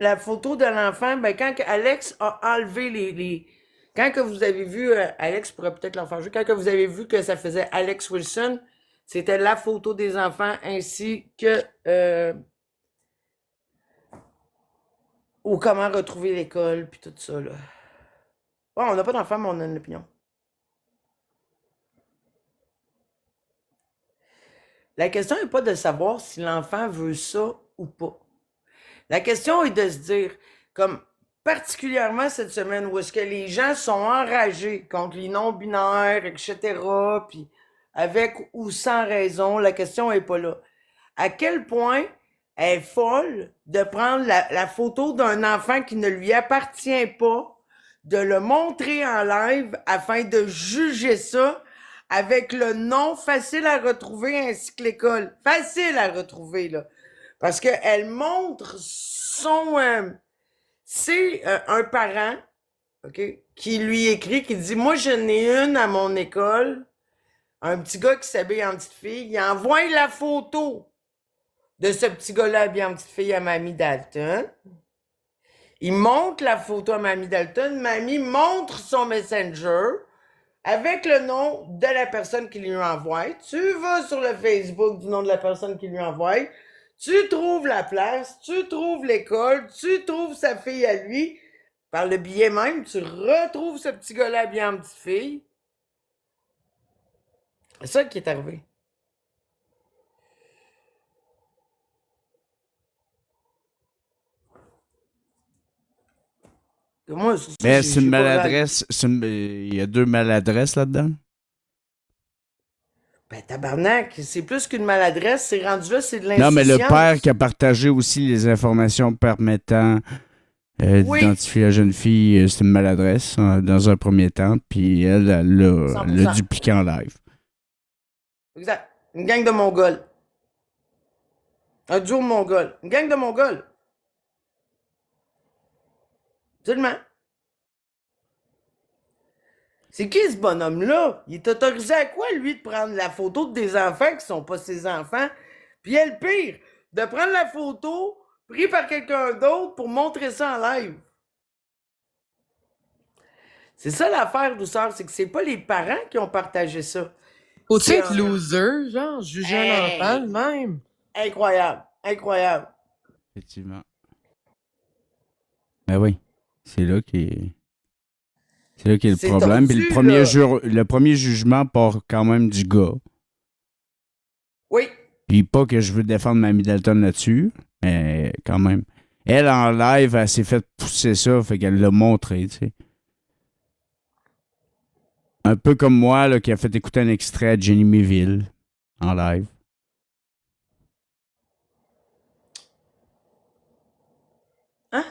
La photo de l'enfant, ben, quand Alex a enlevé Quand que vous avez vu, Alex pourrait peut-être l'en faire jouer, quand que vous avez vu que ça faisait Alex Wilson, c'était la photo des enfants ainsi que ou comment retrouver l'école, puis tout ça, là. Bon, on n'a pas d'enfant, mais on a une opinion. La question n'est pas de savoir si l'enfant veut ça ou pas. La question est de se dire, comme particulièrement cette semaine où est-ce que les gens sont enragés contre les non-binaires, etc., puis avec ou sans raison, la question est pas là. À quel point elle est folle de prendre la photo d'un enfant qui ne lui appartient pas, de le montrer en live afin de juger ça avec le nom facile à retrouver ainsi que l'école. Facile à retrouver, là. Parce qu'elle montre c'est un parent, OK, qui lui écrit, qui dit, moi, j'en ai une à mon école, un petit gars qui s'habille en petite fille, il envoie la photo de ce petit gars-là habillé en petite fille à Mamie Dalton. Il montre la photo à Mamie Dalton. Mamie montre son Messenger avec le nom de la personne qui lui envoie. Tu vas sur le Facebook du nom de la personne qui lui envoie. Tu trouves la place, tu trouves l'école, tu trouves sa fille à lui. Par le billet même, tu retrouves ce petit gars-là habillé en petite fille. C'est ça qui est arrivé. Moi, Mais c'est une maladresse. Il y a deux maladresses là-dedans. Ben, tabarnak, c'est plus qu'une maladresse, c'est rendu là, c'est de l'insouciance. Non, mais le père qui a partagé aussi les informations permettant d'identifier la jeune fille, c'est une maladresse dans un premier temps, puis elle l'a dupliqué en live. Exact. Une gang de Mongols. Un duo mongol. Une gang de Mongols. Absolument. C'est qui ce bonhomme-là? Il est autorisé à quoi, lui, de prendre la photo de des enfants qui sont pas ses enfants? Puis elle, le pire, de prendre la photo prise par quelqu'un d'autre pour montrer ça en live. C'est ça l'affaire, douceur, c'est que c'est pas les parents qui ont partagé ça. Faut-tu être loser, genre, juger un enfant de même? Incroyable, incroyable. Effectivement. Ben oui, c'est là qui est... C'est là qu'il y a le problème. Puis le premier jugement part quand même du gars. Oui. Puis pas que je veux défendre Mamie Dalton là-dessus, mais quand même. Elle, en live, elle s'est fait pousser ça, fait qu'elle l'a montré, tu sais. Un peu comme moi, là, qui a fait écouter un extrait à Jenny Méville, en live. Hein?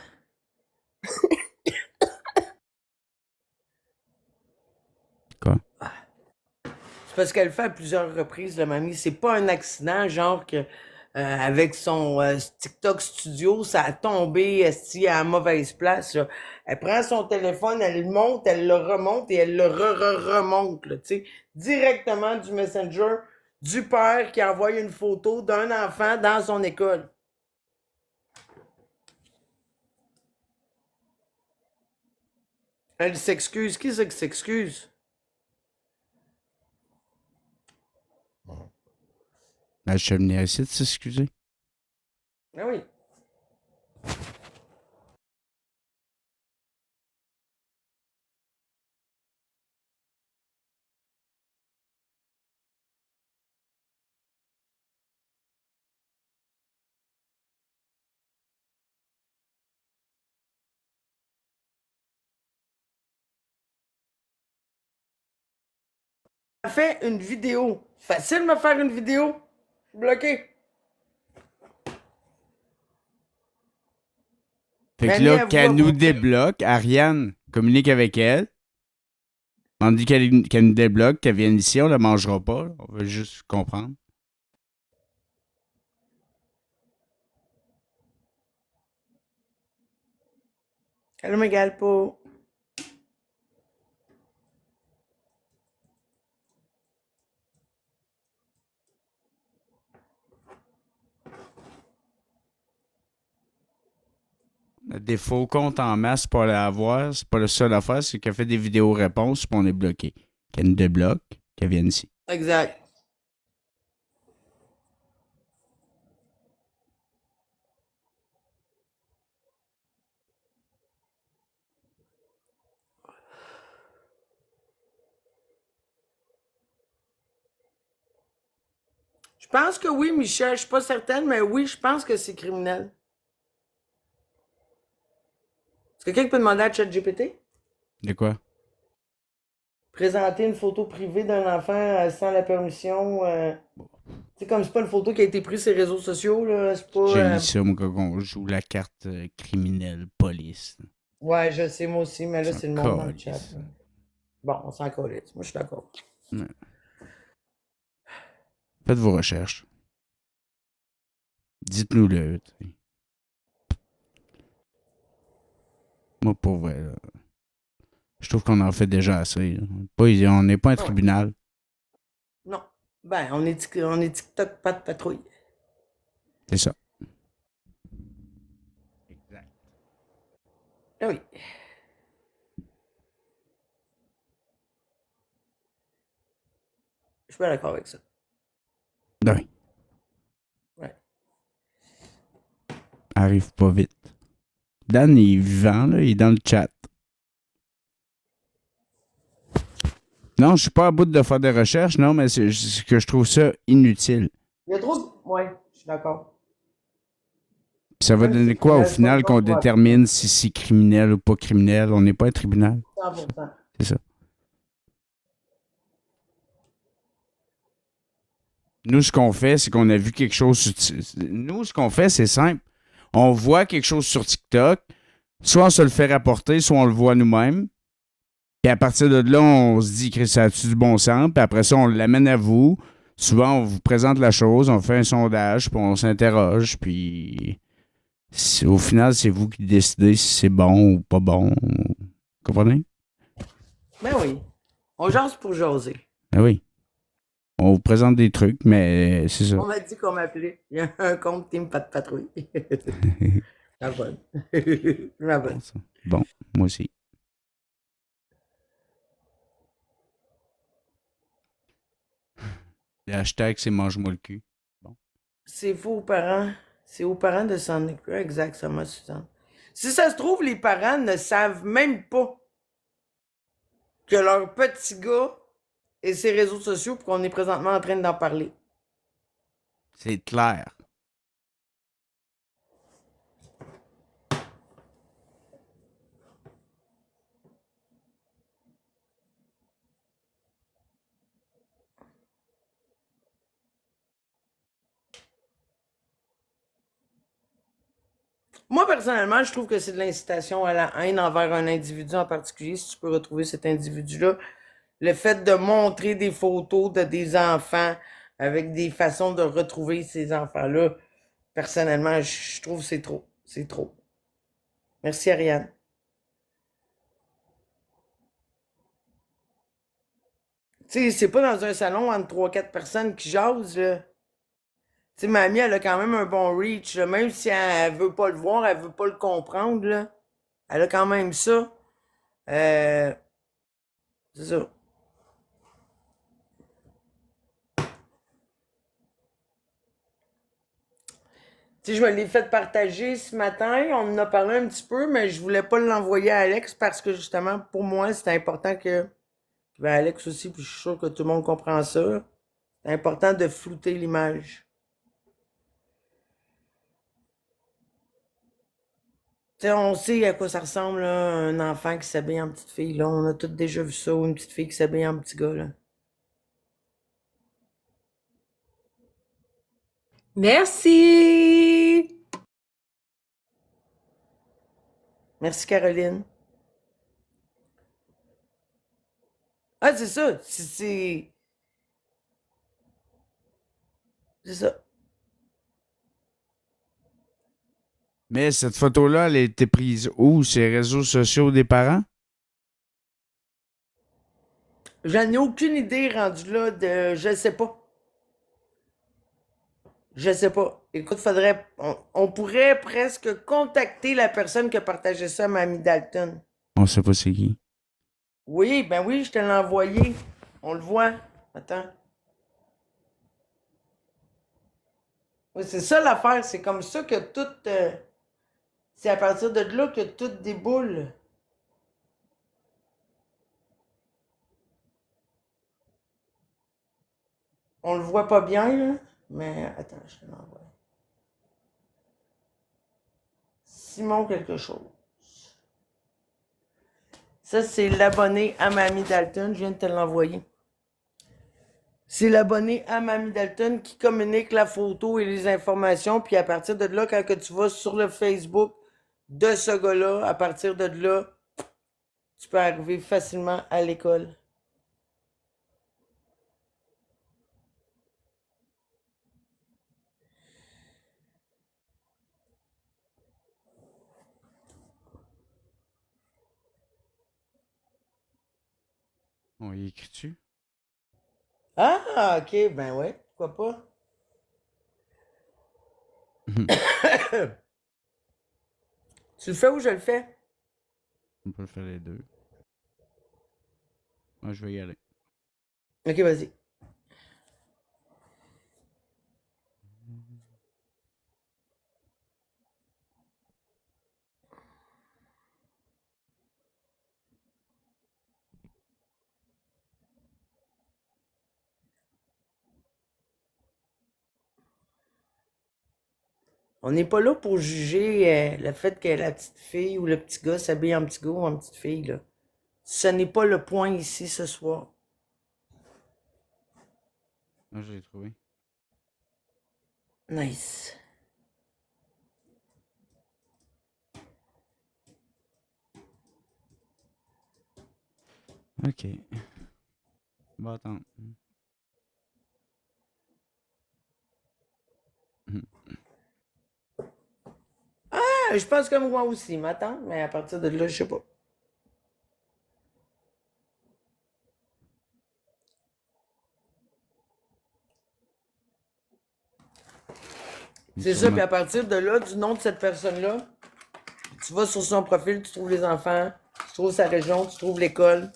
Quoi? C'est parce qu'elle le fait à plusieurs reprises, la mamie. C'est pas un accident, genre que avec son TikTok studio, ça a tombé à la mauvaise place. Là. Elle prend son téléphone, elle le monte, elle le remonte et elle le remonte, tu sais, directement du Messenger du père qui envoie une photo d'un enfant dans son école. Elle s'excuse. Qui c'est qui s'excuse? Ben, je suis venu ici de s'excuser. Ah oui. Fait une vidéo. Facile de me faire une vidéo. Je suis bloqué. Fait que là, qu'elle nous débloque, Ariane, communique avec elle. On dit qu'elle nous débloque, qu'elle vienne ici, on la mangera pas. Là. On veut juste comprendre. Elle m'égale pas. Des faux comptes en masse pour la avoir, c'est pas le seul affaire, c'est qu'elle fait des vidéos réponses puis on est bloqué. Qu'elle nous débloque, qu'elle vienne ici. Exact. Je pense que oui, Michel. Je suis pas certaine, mais oui, je pense que c'est criminel. Est-ce que quelqu'un peut demander à ChatGPT? De quoi? Présenter une photo privée d'un enfant sans la permission. C'est comme c'est pas une photo qui a été prise sur les réseaux sociaux, là. C'est pas. J'ai lu ça, moi, quand on joue la carte criminelle police. Ouais, je sais, moi aussi, mais là, Ça c'est le monde dans le calisse. chat. Là. Bon, on s'en calisse. Moi, je suis d'accord. Ouais. Faites vos recherches. Dites-nous-le. T'sais. Moi, pour vrai, là, je trouve qu'on en fait déjà assez. Là. On n'est pas un tribunal. Non. Ben, on est TikTok, pas de patrouille. C'est ça. Exact. Ah oui. Je suis pas d'accord avec ça. Oui. Ouais. Arrive pas vite. Dan il est vivant, là, il est dans le chat. Non, je suis pas à bout de faire des recherches, non, mais c'est que je trouve ça inutile. Il y a trop de... Ouais, je suis d'accord. Puis ça va Même donner si quoi au c'est final pas qu'on le droit. détermine si c'est criminel ou pas criminel? On n'est pas un tribunal. 100%. C'est ça. Nous, ce qu'on fait, c'est qu'on a vu quelque chose sur... Nous, ce qu'on fait, c'est simple. On voit quelque chose sur TikTok, soit on se le fait rapporter, soit on le voit nous-mêmes. Puis à partir de là, on se dit que ça a-tu du bon sens. Puis après ça, on l'amène à vous. Souvent, on vous présente la chose, on fait un sondage, puis on s'interroge. Puis au final, c'est vous qui décidez si c'est bon ou pas bon. Vous comprenez? Ben oui. On jase pour jaser. Ah oui. On vous présente des trucs, mais c'est ça. On m'a dit qu'on m'appelait. Il y a un compte Team Pas de Patrouille. La bonne. La bonne. Bon, moi aussi. Le hashtag, c'est mange-moi le cul. Bon. C'est faux aux parents. C'est aux parents de s'en occuper. Exactement, Suzanne. Si ça se trouve, les parents ne savent même pas que leur petit gars et ses réseaux sociaux, puis qu'on est présentement en train d'en parler. C'est clair. Moi, personnellement, je trouve que c'est de l'incitation à la haine envers un individu en particulier, si tu peux retrouver cet individu-là. Le fait de montrer des photos de des enfants avec des façons de retrouver ces enfants-là, personnellement, je trouve que c'est trop. C'est trop. Merci, Ariane. Tu sais, c'est pas dans un salon entre 3-4 personnes qui jasent, là. Tu sais, mamie, elle a quand même un bon reach, là. Même si elle veut pas le voir, elle veut pas le comprendre, là. Elle a quand même ça. C'est ça. Tu sais, je me l'ai fait partager ce matin. On en a parlé un petit peu, mais je voulais pas l'envoyer à Alex parce que justement, pour moi, c'était important que. Ben, Alex aussi, puis je suis sûr que tout le monde comprend ça. C'est important de flouter l'image. Tu sais, on sait à quoi ça ressemble, là, un enfant qui s'habille en petite fille, là. On a tous déjà vu ça, ou une petite fille qui s'habille en petit gars, là. Merci! Merci, Caroline. Ah, c'est ça. C'est ça. Mais cette photo-là, elle a été prise où? Sur les réseaux sociaux des parents? J'en ai aucune idée rendu là de. Je sais pas. Je sais pas. Écoute, on pourrait presque contacter la personne qui a partagé ça à Mamie Dalton. On sait pas c'est qui. Oui, ben oui, je te l'ai envoyé. On le voit. Attends. Oui, c'est ça l'affaire. C'est comme ça que tout. C'est à partir de là que tout déboule. On le voit pas bien, là. Mais attends, je te l'envoie. Simon quelque chose. Ça, c'est l'abonné à Mamie Dalton. Je viens de te l'envoyer. C'est l'abonné à Mamie Dalton qui communique la photo et les informations. Puis à partir de là, quand que tu vas sur le Facebook de ce gars-là, à partir de là, tu peux arriver facilement à l'école. On y écrit-tu? Ah, ok, ben ouais, pourquoi pas. Tu le fais ou je le fais? On peut faire les deux. Moi, je vais y aller. Ok, vas-y. On n'est pas là pour juger le fait que la petite fille ou le petit gars s'habille en petit gars ou en petite fille, là. Ce n'est pas le point ici ce soir. Moi, je l'ai trouvé. Nice. OK. Va attendre. Ah, je pense comme moi aussi, m'attends, mais à partir de là, je sais pas. C'est ça, puis à partir de là, du nom de cette personne-là, tu vas sur son profil, tu trouves les enfants, tu trouves sa région, tu trouves l'école,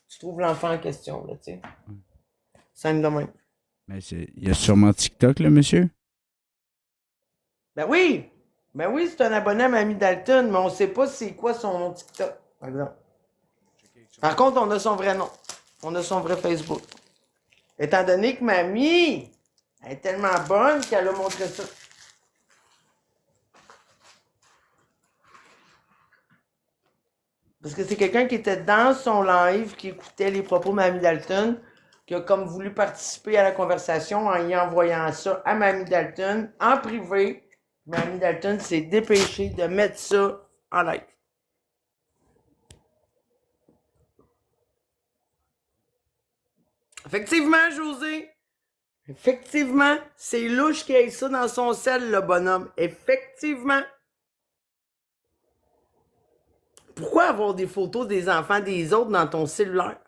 tu trouves l'enfant en question, là, tu sais. Simple de même. Mais il y a sûrement TikTok, le monsieur? Ben oui! Ben oui, c'est un abonné à Mamie Dalton, mais on sait pas c'est quoi son nom TikTok, par exemple. Par contre, on a son vrai nom. On a son vrai Facebook. Étant donné que Mamie elle est tellement bonne qu'elle a montré ça. Parce que c'est quelqu'un qui était dans son live, qui écoutait les propos de Mamie Dalton, qui a comme voulu participer à la conversation en y envoyant ça à Mamie Dalton en privé. Mamie Dalton s'est dépêchée de mettre ça en live. Effectivement, José. Effectivement, c'est louche qu'il ait ça dans son sel, le bonhomme. Effectivement. Pourquoi avoir des photos des enfants des autres dans ton cellulaire?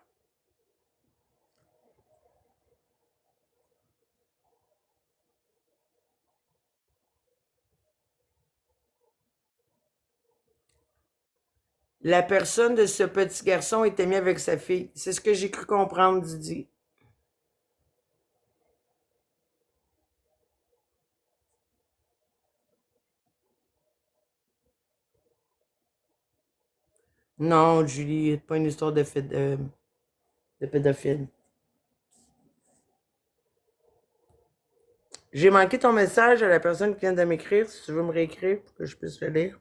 La personne de ce petit garçon est amie avec sa fille. C'est ce que j'ai cru comprendre, Didi. Non, Julie, c'est pas une histoire de pédophile. J'ai manqué ton message à la personne qui vient de m'écrire, si tu veux me réécrire pour que je puisse le lire.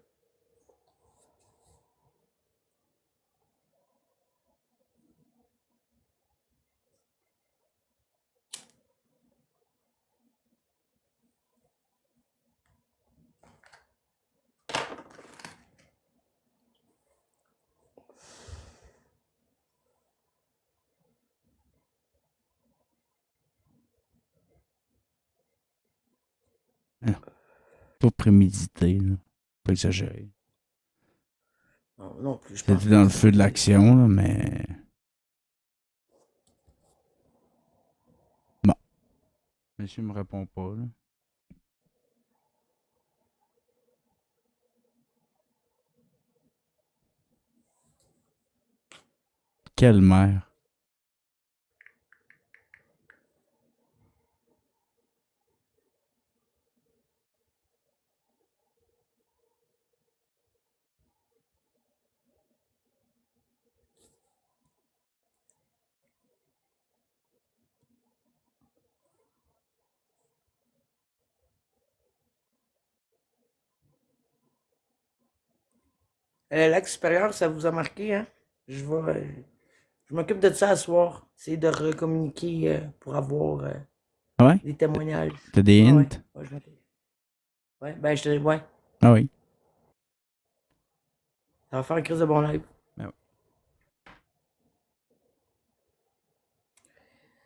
Pas prémédité, là. Pas exagéré. Non, non plus, je pense C'était dans le pas. feu de l'action, là, mais. Bon. Monsieur me répond pas, là. Quelle mère. L'acte supérieur, ça vous a marqué, hein? Je m'occupe de ça à soir. C'est de recommuniquer pour avoir Ah ouais? des témoignages. T'as des Ah hints? ouais. Ouais, ouais, ben je te dis, ouais. Ah oui. Ça va faire une crise de bon live. Ben oui.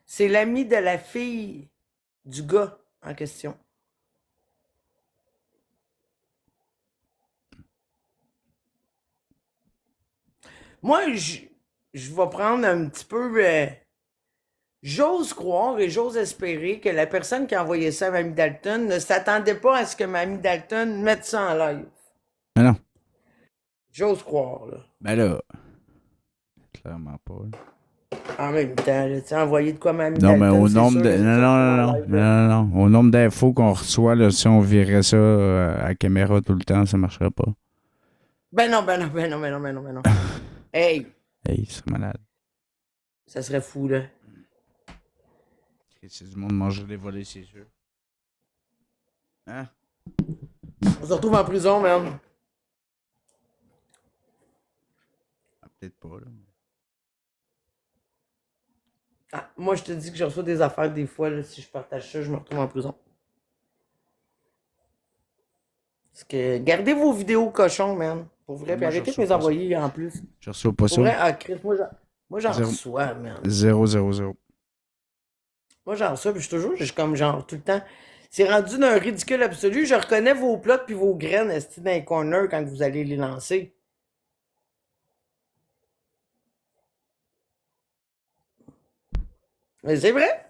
C'est l'ami de la fille du gars en question. Moi, je vais prendre un petit peu. J'ose croire et j'ose espérer que la personne qui a envoyé ça à Mamie Dalton ne s'attendait pas à ce que Mamie Dalton mette ça en live. Mais non. J'ose croire, là. Ben là. Clairement pas, là. En même temps, là, tu sais, envoyer de quoi Mamie Non, Dalton, mais au c'est nombre sûr de. que c'est Non, ça non, qui non, va en non. live, là. Non, non, non. Au nombre d'infos qu'on reçoit, là, si on virait ça à la caméra tout le temps, ça marcherait pas. Ben non, ben non, ben non, ben non, ben non, ben non. Hey, Hey, c'est malade. ça serait fou, là. C'est du monde manger des volets, c'est sûr. Hein? On se retrouve en prison, man. Ah, peut-être pas, là. Ah, moi, je te dis que je reçois des affaires des fois, là, si je partage ça, je me retrouve en prison. Parce que gardez vos vidéos cochons, man. Pour vrai, puis Moi, je arrêtez de reçois me les pas ça. envoyer en plus. Je reçois pas Pour ça. vrai, ah, Chris, moi j'en Zéro. reçois, man. 0, 0, 0. Moi j'en reçois, puis je suis toujours, je suis comme genre tout le temps. C'est rendu d'un ridicule absolu. Je reconnais vos plots puis vos graines, esti, dans les corners quand vous allez les lancer. Mais c'est vrai.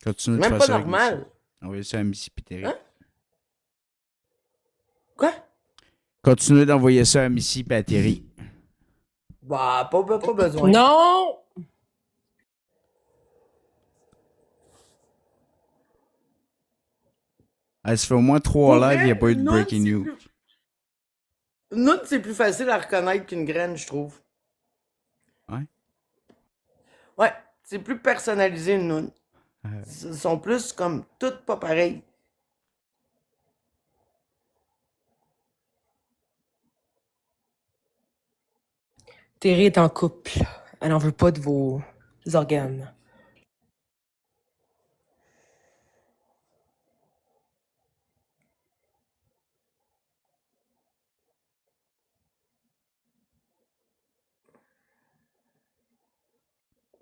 Continue C'est de même faire pas ça avec Missy. normal. Envoyez ça à Missy Piteri. Hein? Quoi? Continuez d'envoyer ça à Missy Piteri. Bah, pas besoin. Non! Ah, ça fait au moins 3 Pour lives, il n'y a vrai, pas eu de une breaking note, news. Une note, c'est plus facile à reconnaître qu'une graine, je trouve. Ouais. Ouais, c'est plus personnalisé une noune. Ils sont plus comme toutes pas pareilles. Terry est en couple. Elle n'en veut pas de vos organes.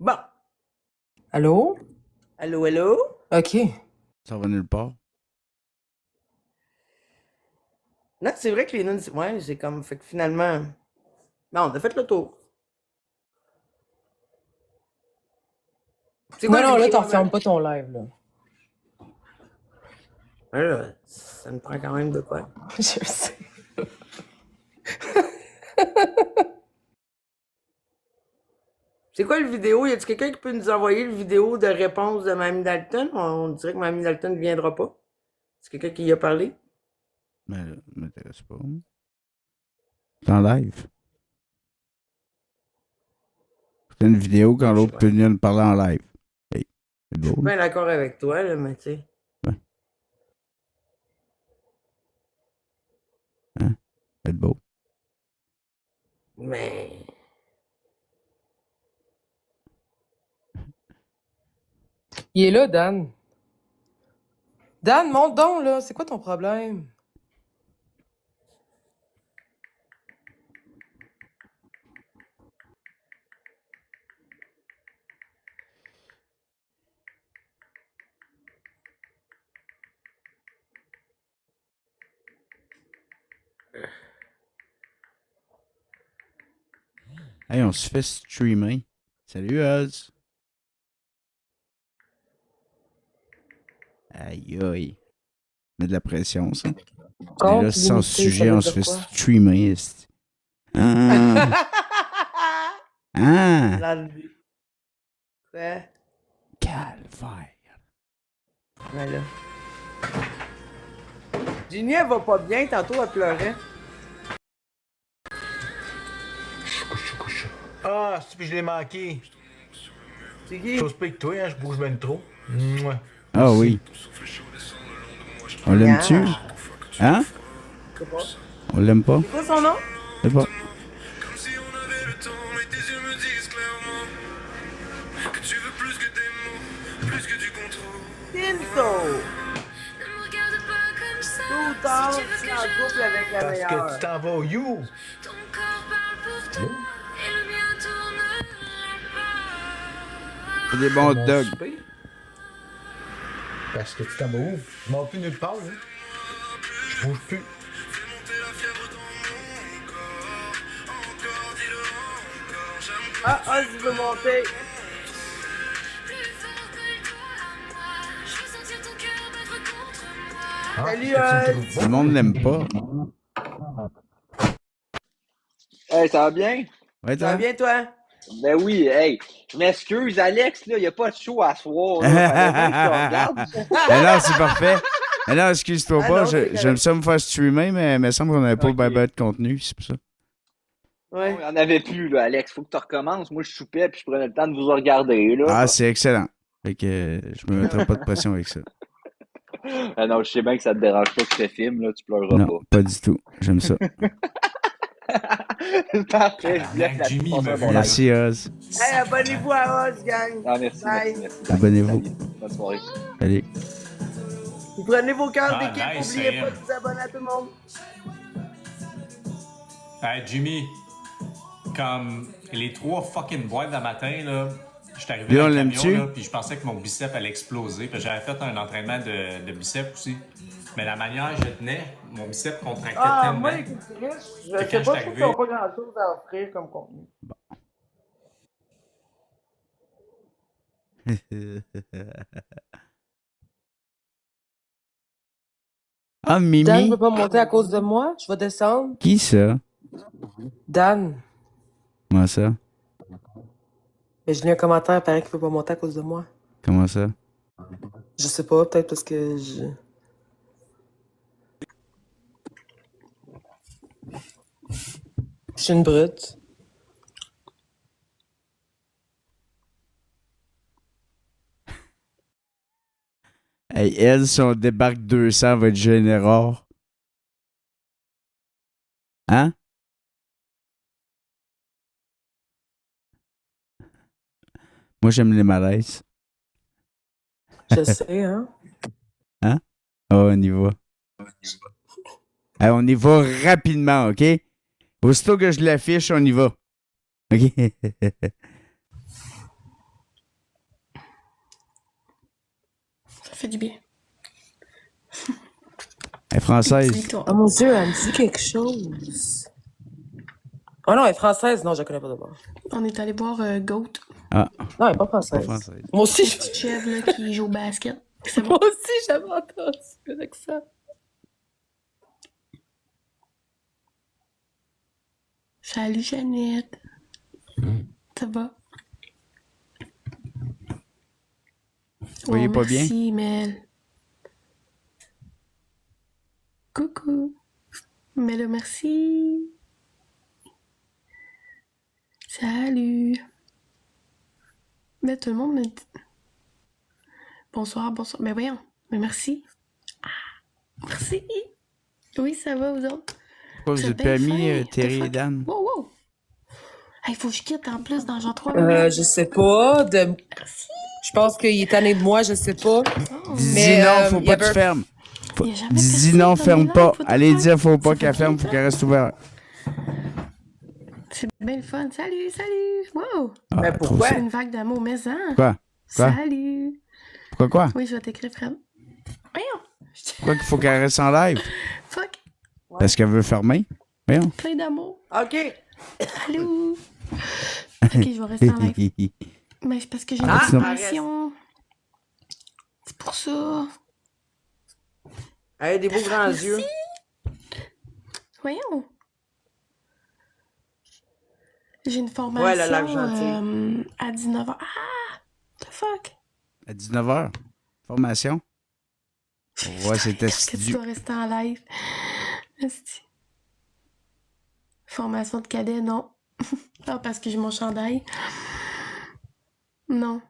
Bon. Allô? Allô, allô? OK. Ça va nulle part. Non, c'est vrai que les nounes, ouais, c'est comme, fait que finalement, non, on a fait le tour. C'est Non, quoi non, là, le t'en fermes pas ton live, là. Ouais, là, ça me prend quand même de quoi. Je sais. C'est quoi le vidéo? Y a-t-il quelqu'un qui peut nous envoyer le vidéo de réponse de Mamie Dalton? On dirait que Mamie Dalton ne viendra pas. C'est quelqu'un qui y a parlé? Mais là, ça m'intéresse pas. C'est en live. C'est une vidéo quand l'autre peut venir nous parler en live. Hey, c'est Je suis drôle. bien d'accord avec toi, là, mais tu sais. Hein? C'est beau. Mais. Il est là, Dan. Dan, monte donc, là. C'est quoi ton problème? Hey, on se fait streamer. Salut, Oz. Aïe, aïe. Met de la pression, ça. Et là, sans sujet, on se fait streamer. esti. Ah. Ah. Quoi? Calvaire. Voilà. Ginny, elle va pas bien. Tantôt, elle pleurait. Ah, c'est puis je l'ai manqué. C'est qui? Chose pire que toi, hein, je bouge même trop. Mouah. Ah oui. On l'aime-tu? Hein? Je sais pas. On l'aime pas? C'est quoi son nom? Je sais pas. Tinto! Tout tard, je suis en couple avec la Parce meilleure. que tu t'en vas au You. C'est des bons hot dogs. Souper. Parce que tu t'en vas où? Je m'en plus nulle part, là. Je bouge plus. Ah, je veux monter. Ah, Salut, est-ce que tu me trouves Le monde l'aime pas. Hey, ça va bien? Ouais, Ça va toi? bien, toi? Ben oui, hey, je m'excuse, Alex, là, y a pas de show à soir, là. Fallait bien que je te regarde. Ben non, c'est parfait. Ben non, excuse-toi Ah pas. non, c'est J'aime correct. ça me faire streamer, mais il me semble qu'on n'avait pas Ok. le ben de contenu. C'est pour ça. Ouais. Il y en avait plus, là, Alex. Faut que tu recommences. Moi, je soupais, puis je prenais le temps de vous regarder, là. Ah, c'est excellent. Fait que je me mettrai pas de pression avec ça. Ah non, je sais bien que ça te dérange pas que je te filme, là, tu pleureras Non, pas du tout. J'aime ça. pas. Parfait, je laisse la Jimmy, passer il un me bon veut. live. Merci, Oz. Hey, abonnez-vous à Oz, gang. Ah, merci, Bye. merci. Abonnez-vous. Salut. Bonne soirée. Allez. Vous prenez vos cartes Ah, d'équipe, nice, n'oubliez Sam. pas de vous abonner à tout le monde. Hey, Jimmy, comme les 3 fucking boîtes d'un matin, là, je suis arrivé Puis dans on le l'aime-tu? camion, là, puis je pensais que mon bicep allait exploser. Puis j'avais fait un entraînement de bicep aussi. Mais la manière que je tenais, mon bicep contractait Ah, tellement. moi, les culturistes, je Que sais quand pas, je suis je trouve qu'ils arrivé- n'ont pas grand-chose à offrir comme contenu. Ah, Dan Mimi. veut pas monter à cause de moi. Je vais descendre. Qui ça? Dan. Comment ça? Mais je lis un commentaire, il paraît qu'il veut pas monter à cause de moi. Comment ça? Je sais pas, peut-être parce que je... Je suis une brute. Hey, elle, si on débarque 200, va être général. Hein? Moi, j'aime les malaises. Je sais, hein. Hein? Oh, on y va. Hey, on y va rapidement, OK? Aussitôt que je l'affiche, on y va. OK? Ça fait du bien. Elle est française. Victoire. Oh mon Dieu, elle me dit quelque chose. Oh non, elle est française. Non, je la connais pas d'abord. On est allé voir Goat, Ah, Non, elle est pas pas française. française. Moi aussi, une petite chèvre là, qui joue au basket. C'est bon. Moi aussi, j'avais entendu avec ça. Salut Jeannette. Ça va? Vous voyez pas bien? Merci Mel. Coucou. Mel, merci. Salut. Mais tout le monde me dit... Bonsoir, bonsoir. Mais voyons. Mais merci. Ah, merci. Oui, ça va, vous autres? Pourquoi vous C'est êtes bien pas amis, fin. Terry The et fuck? Dan? Wow, wow. Il faut que je quitte en plus dans genre 3 minutes. Je sais pas. Merci. Je pense qu'il est tanné de moi, je sais pas. Oh. Dis Mais, non, faut il y pas que avait- tu fermes. Il y a jamais Dis personne non, dans ferme mes pas. lives, faut tout Allez faire. dire, faut pas Ça qu'elle fait ferme, longtemps. faut qu'elle reste ouverte. C'est bien le fun. Salut, salut. Wow. Ah, Mais trop pourquoi? ça. C'est une vague d'amour, mais hein. Quoi? Quoi? Salut. Pourquoi? Oui, je vais t'écrire, Fred. Voyons. Pourquoi qu'il faut qu'elle reste en live? Fuck. Ouais, Parce qu'elle veut fermer. Voyons. Plein d'amour. OK. Allô? Ok, je vais rester en live. Mais c'est parce que j'ai une Ah, formation. C'est pour ça. Elle a des beaux grands Merci. yeux. Voyons. J'ai une Ouais, elle a l'air formation gentille. à 19h. Ah! The fuck? À 19h. Formation. Ouais, c'était Est-ce que tu studio. dois rester en live? Esti. Formation de cadet, non. Ah, parce que j'ai mon chandail. Non.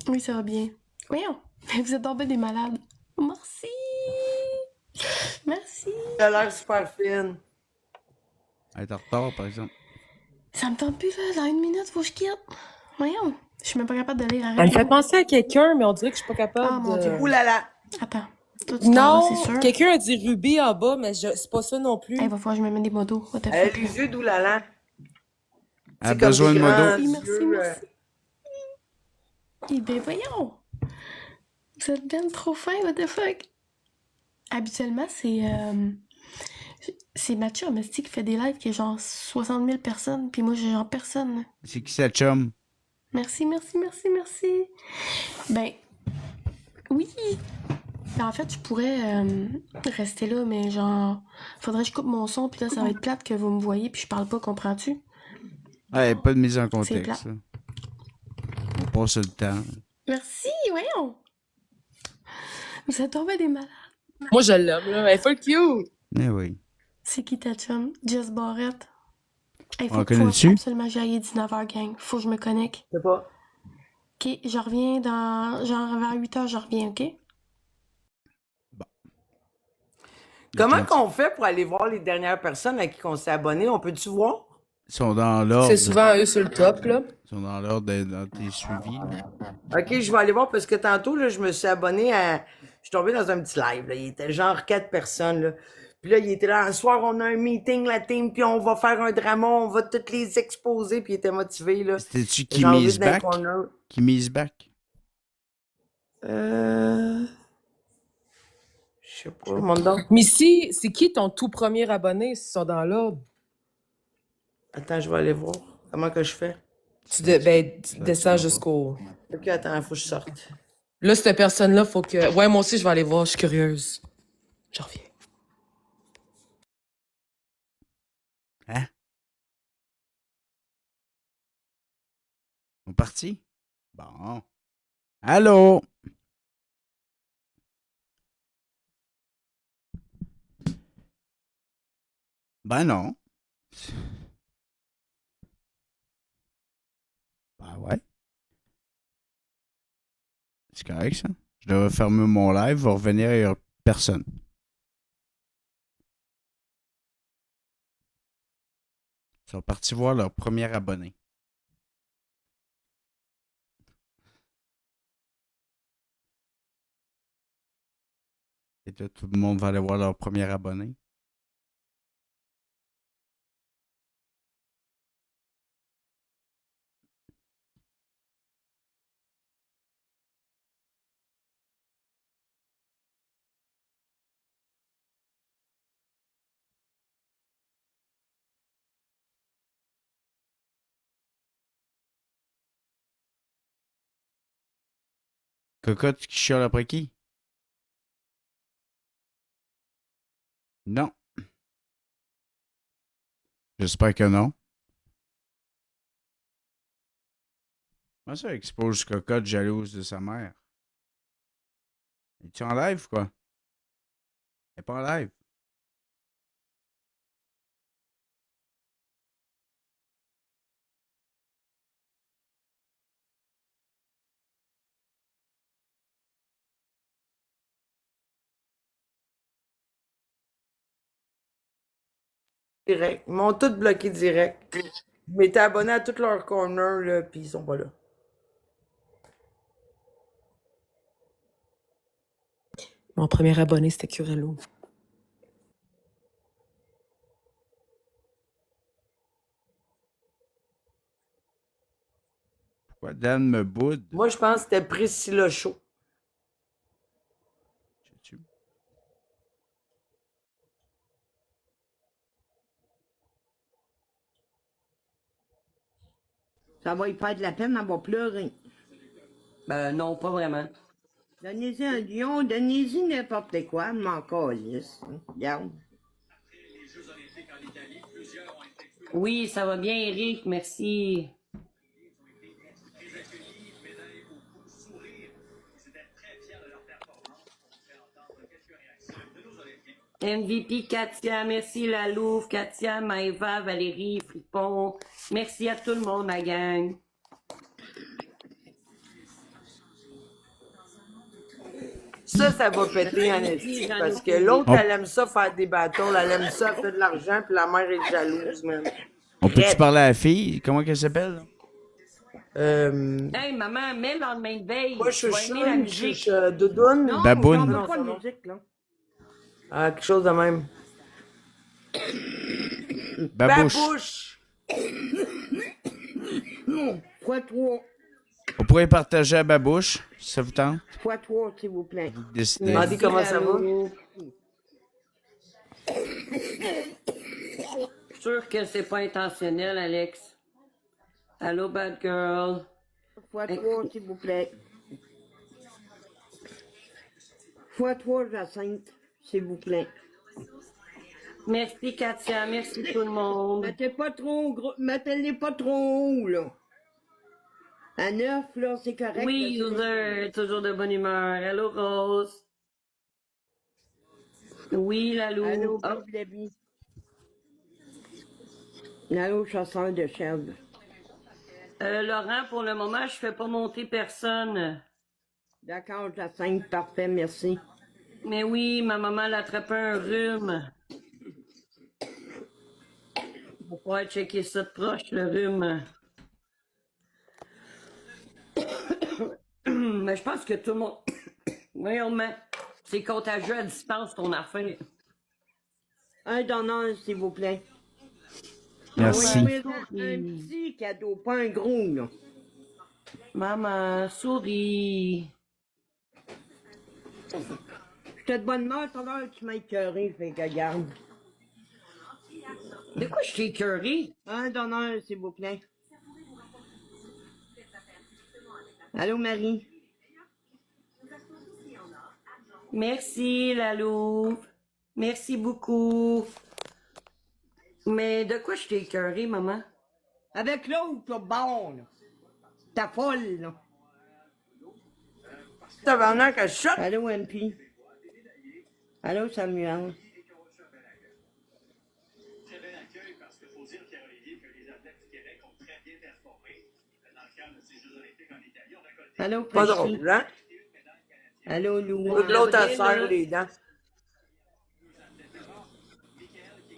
Oui, ça va bien. Voyons. Vous êtes tombés des malades. Merci. Merci. Elle a l'air super fine. Elle est en retard, par exemple. Ça me tente plus, là. Dans 1 minute, faut que je quitte. Voyons. Je suis même pas capable de lire la Elle me fait penser à quelqu'un, mais on dirait que je suis pas capable Ah, mon de... Dieu. Ouh là là. Attends. Toi, tu t'en vas, Non, c'est sûr. quelqu'un a dit Ruby en bas, mais c'est pas ça non plus. Il va falloir que je me mette des modos. What the Elle a fuck? les yeux d'oulala. Elle a C'est comme besoin des de modo. grands Merci, yeux, merci. Eh ben, voyons. Vous êtes bien trop fin, what the fuck? Habituellement, c'est ma chum, esti, qui fait des lives qui est genre 60 000 personnes, puis moi, j'ai genre personne. C'est qui sa chum? Merci, merci, merci, merci. Ben, oui. Ben, en fait, je pourrais rester là, mais genre, faudrait que je coupe mon son, puis là, ça va être plate que vous me voyez, puis je parle pas, comprends-tu? Ouais, pas de mise en C'est contexte. plat. Là. On passe le temps. Merci, voyons. Vous êtes tombés des malades. Moi, je l'aime, là. Elle est full cute. Eh oui. C'est qui ta chum? Jess Barrette. Hey, On la faut connaît-tu? absolument que j'aille à 19h, gang. Faut que je me connecte. Je sais pas. Ok, je reviens dans... Genre vers 8h, je reviens, ok? Comment qu'on fait pour aller voir les dernières personnes à qui on s'est abonné? On peut-tu voir? Ils sont dans l'ordre. C'est souvent eux sur le top, là. Ils sont dans l'ordre dans tes suivis. Là. OK, je vais aller voir parce que tantôt, là, je me suis abonné à... Je suis tombé dans un petit live, là. Il était genre 4 personnes, là. Puis là, il était là, un soir, on a un meeting, la team, puis on va faire un drama, on va toutes les exposer, puis il était motivé, là. C'était-tu J'ai envie Kimmy's d'être dans le Back? corner. Kimmy's Back? Je sais pas, mon donc. Mais si, c'est qui ton tout premier abonné, s'ils sont dans l'ordre? Attends, je vais aller voir. Comment que je fais? Tu descends jusqu'au... OK, attends, il faut que je sorte. Là, cette personne-là, faut que... Ouais, moi aussi, je vais aller voir, je suis curieuse. Je reviens. Hein? On est parti? Bon. Allô? Ben non. Ben ouais. C'est correct, ça. Je devrais fermer mon live, va revenir, il n'y a personne. Ils sont partis voir leur premier abonné. Et là, tout le monde va aller voir leur premier abonné. Cocotte qui chiale après qui? Non. J'espère que non. Comment ça expose Cocotte jalouse de sa mère? Es-tu en live, quoi? Elle est pas en live. Direct. Ils m'ont tous bloqué direct. Je m'étais abonné à tous leurs corners, là, puis ils sont pas là. Mon premier abonné, c'était Curello. Pourquoi Dan me boude? Moi, je pense que c'était Priscilla Show. Ça va y faire de la peine, elle va pleurer. Ben non, pas vraiment. Donnez-y un lion, donnez-y n'importe quoi, m'en calisse. Regarde. Oui, ça va bien, Eric, merci. MVP Katia, merci la Louve, Katia, Maëva, Valérie, Fripon. Merci à tout le monde, ma gang. Ça va péter en esti, parce que l'autre, elle aime ça faire des bâtons, elle aime ça faire de l'argent, puis la mère est jalouse, man. On peut-tu parler à la fille? Comment qu'elle s'appelle? Hey, maman, mets le lendemain de veille. Moi, Tu vas aimer la musique. Doudoune. Non, Baboune. on Non, veut pas ça de va. musique, là. Ah, quelque chose de même. Babouche. Babouche! Fois 3. On pourrait partager à Babouche, si ça vous tente. Fois 3, s'il vous plaît. Décidez. Demandez comment ça va. Je suis sûr que c'est pas intentionnel, Alex. Allô, bad girl. Fois 3, s'il vous plaît. Fois 3, Jacinthe, s'il vous plaît. Merci, Katia. Merci tout le monde. Mettez pas trop gros, mettez-les pas trop haut, là. À 9, là, c'est correct. Oui, là, user, toujours de bonne humeur. Allô, Rose. Oui, Lalou. Allô, Oh, Blaby. Allô, chasseur de chèvres. Laurent, pour le moment, je fais pas monter personne. D'accord, Jacinthe, parfait, merci. Mais oui, ma maman elle a attrapé un rhume. Faut pas checker ça de proche, le rhume. Mais je pense que tout le monde... Voyons, mais c'est contagieux à distance, ton affaire. Un donneur, s'il vous plaît. Merci. Oui, un petit cadeau, pas un gros, là. Maman, souris. J'étais de bonne humeur, tout à l'heure, tu m'as écœuré, fait que garde. De quoi je t'ai écœuré? Un donneur, s'il vous plaît. Allô, Marie? Merci, Lalou. Merci beaucoup. Mais de quoi je t'ai écœuré, maman? Avec l'autre, là, bon, là. Ta folle, là. Tabarnak, elle shot! Allô, MP? Allô, Samuel? Allô, Pas Priscille? drôle, hein? Allô, Lou? L'autre, elle serre les dents.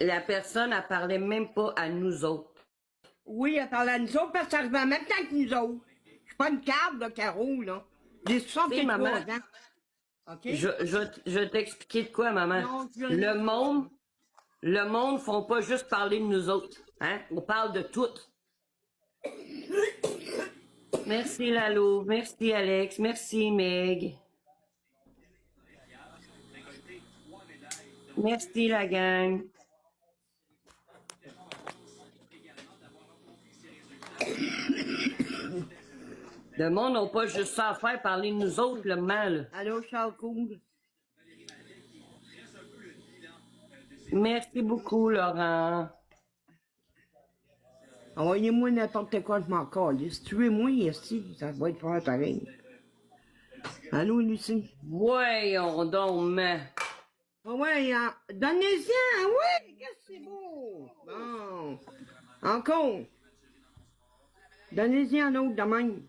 La personne, elle parlait même pas à nous autres. Oui, elle parle à nous autres parce que ça arrive en même temps que nous autres. Je suis pas une carte, là, Caro, là. J'ai 63 maman. ans. OK? Je vais t'expliquer de quoi, maman. Non, je veux Le rien. monde font pas juste parler de nous autres. Hein? On parle de tout. Merci, Lalo. Merci, Alex. Merci, Meg. Merci, la gang. Le monde n'a pas juste ça à faire, parler de nous autres, le mal. Allô, Charles Cool? Merci beaucoup, Laurent. Envoyez-moi n'importe quoi, je m'en calisse. Tuez-moi ici, ça va être faire pareil. Allô, Lucie? Voyons donc, mais... Ah ouais, hein, donnez-y un, oui, qu'est-ce que c'est beau? Bon. Encore. Donnez-y un autre de même.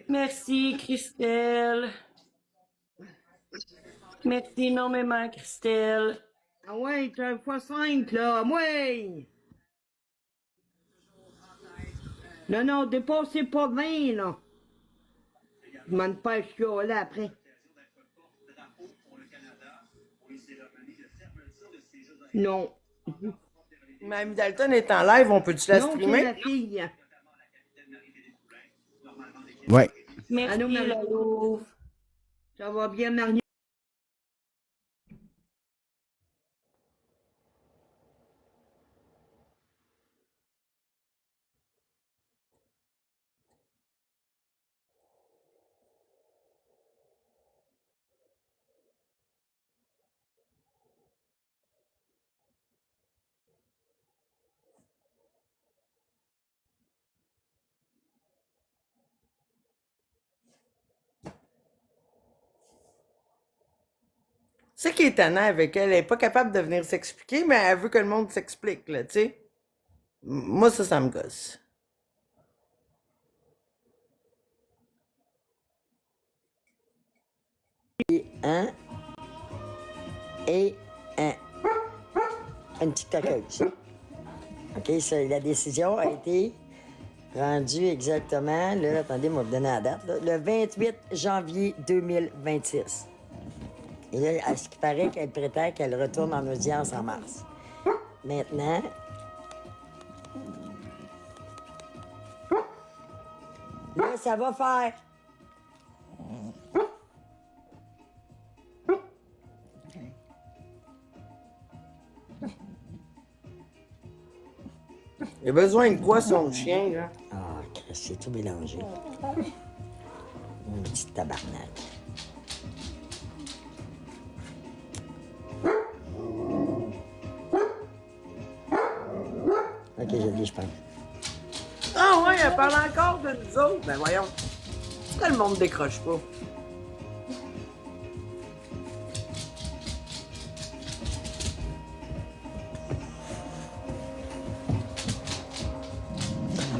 Merci, Christelle. Merci énormément, Christelle. Ah ouais, t'as un fois 5, là, ouais. Non, non, dépassez pas 20, là. Je m'en pas chialer après. Non. Mamie Dalton est en live, on peut-tu la Non, c'est streamer? la fille. Ouais. Merci, Allô, Marie. Lalo. Ça va bien, Marie? C'est ça qui est étonnant avec elle. Elle est pas capable de venir s'expliquer, mais elle veut que le monde s'explique, là, tu sais. Moi, ça me gosse. Un et une TikTokeuse. OK, la décision a été rendue exactement, là, attendez, moi, vous donner la date, là, le 28 janvier 2026. Et là, à ce qui paraît qu'elle prétend qu'elle retourne en audience en mars. Maintenant, là, ça va faire. Il a besoin de quoi, son chien, là? Ah, Christ, c'est tout mélangé. Une petite tabarnak. OK, je l'ai, je pense. Ah ouais, elle parle encore de nous autres. Ben voyons. Pourquoi le monde décroche pas?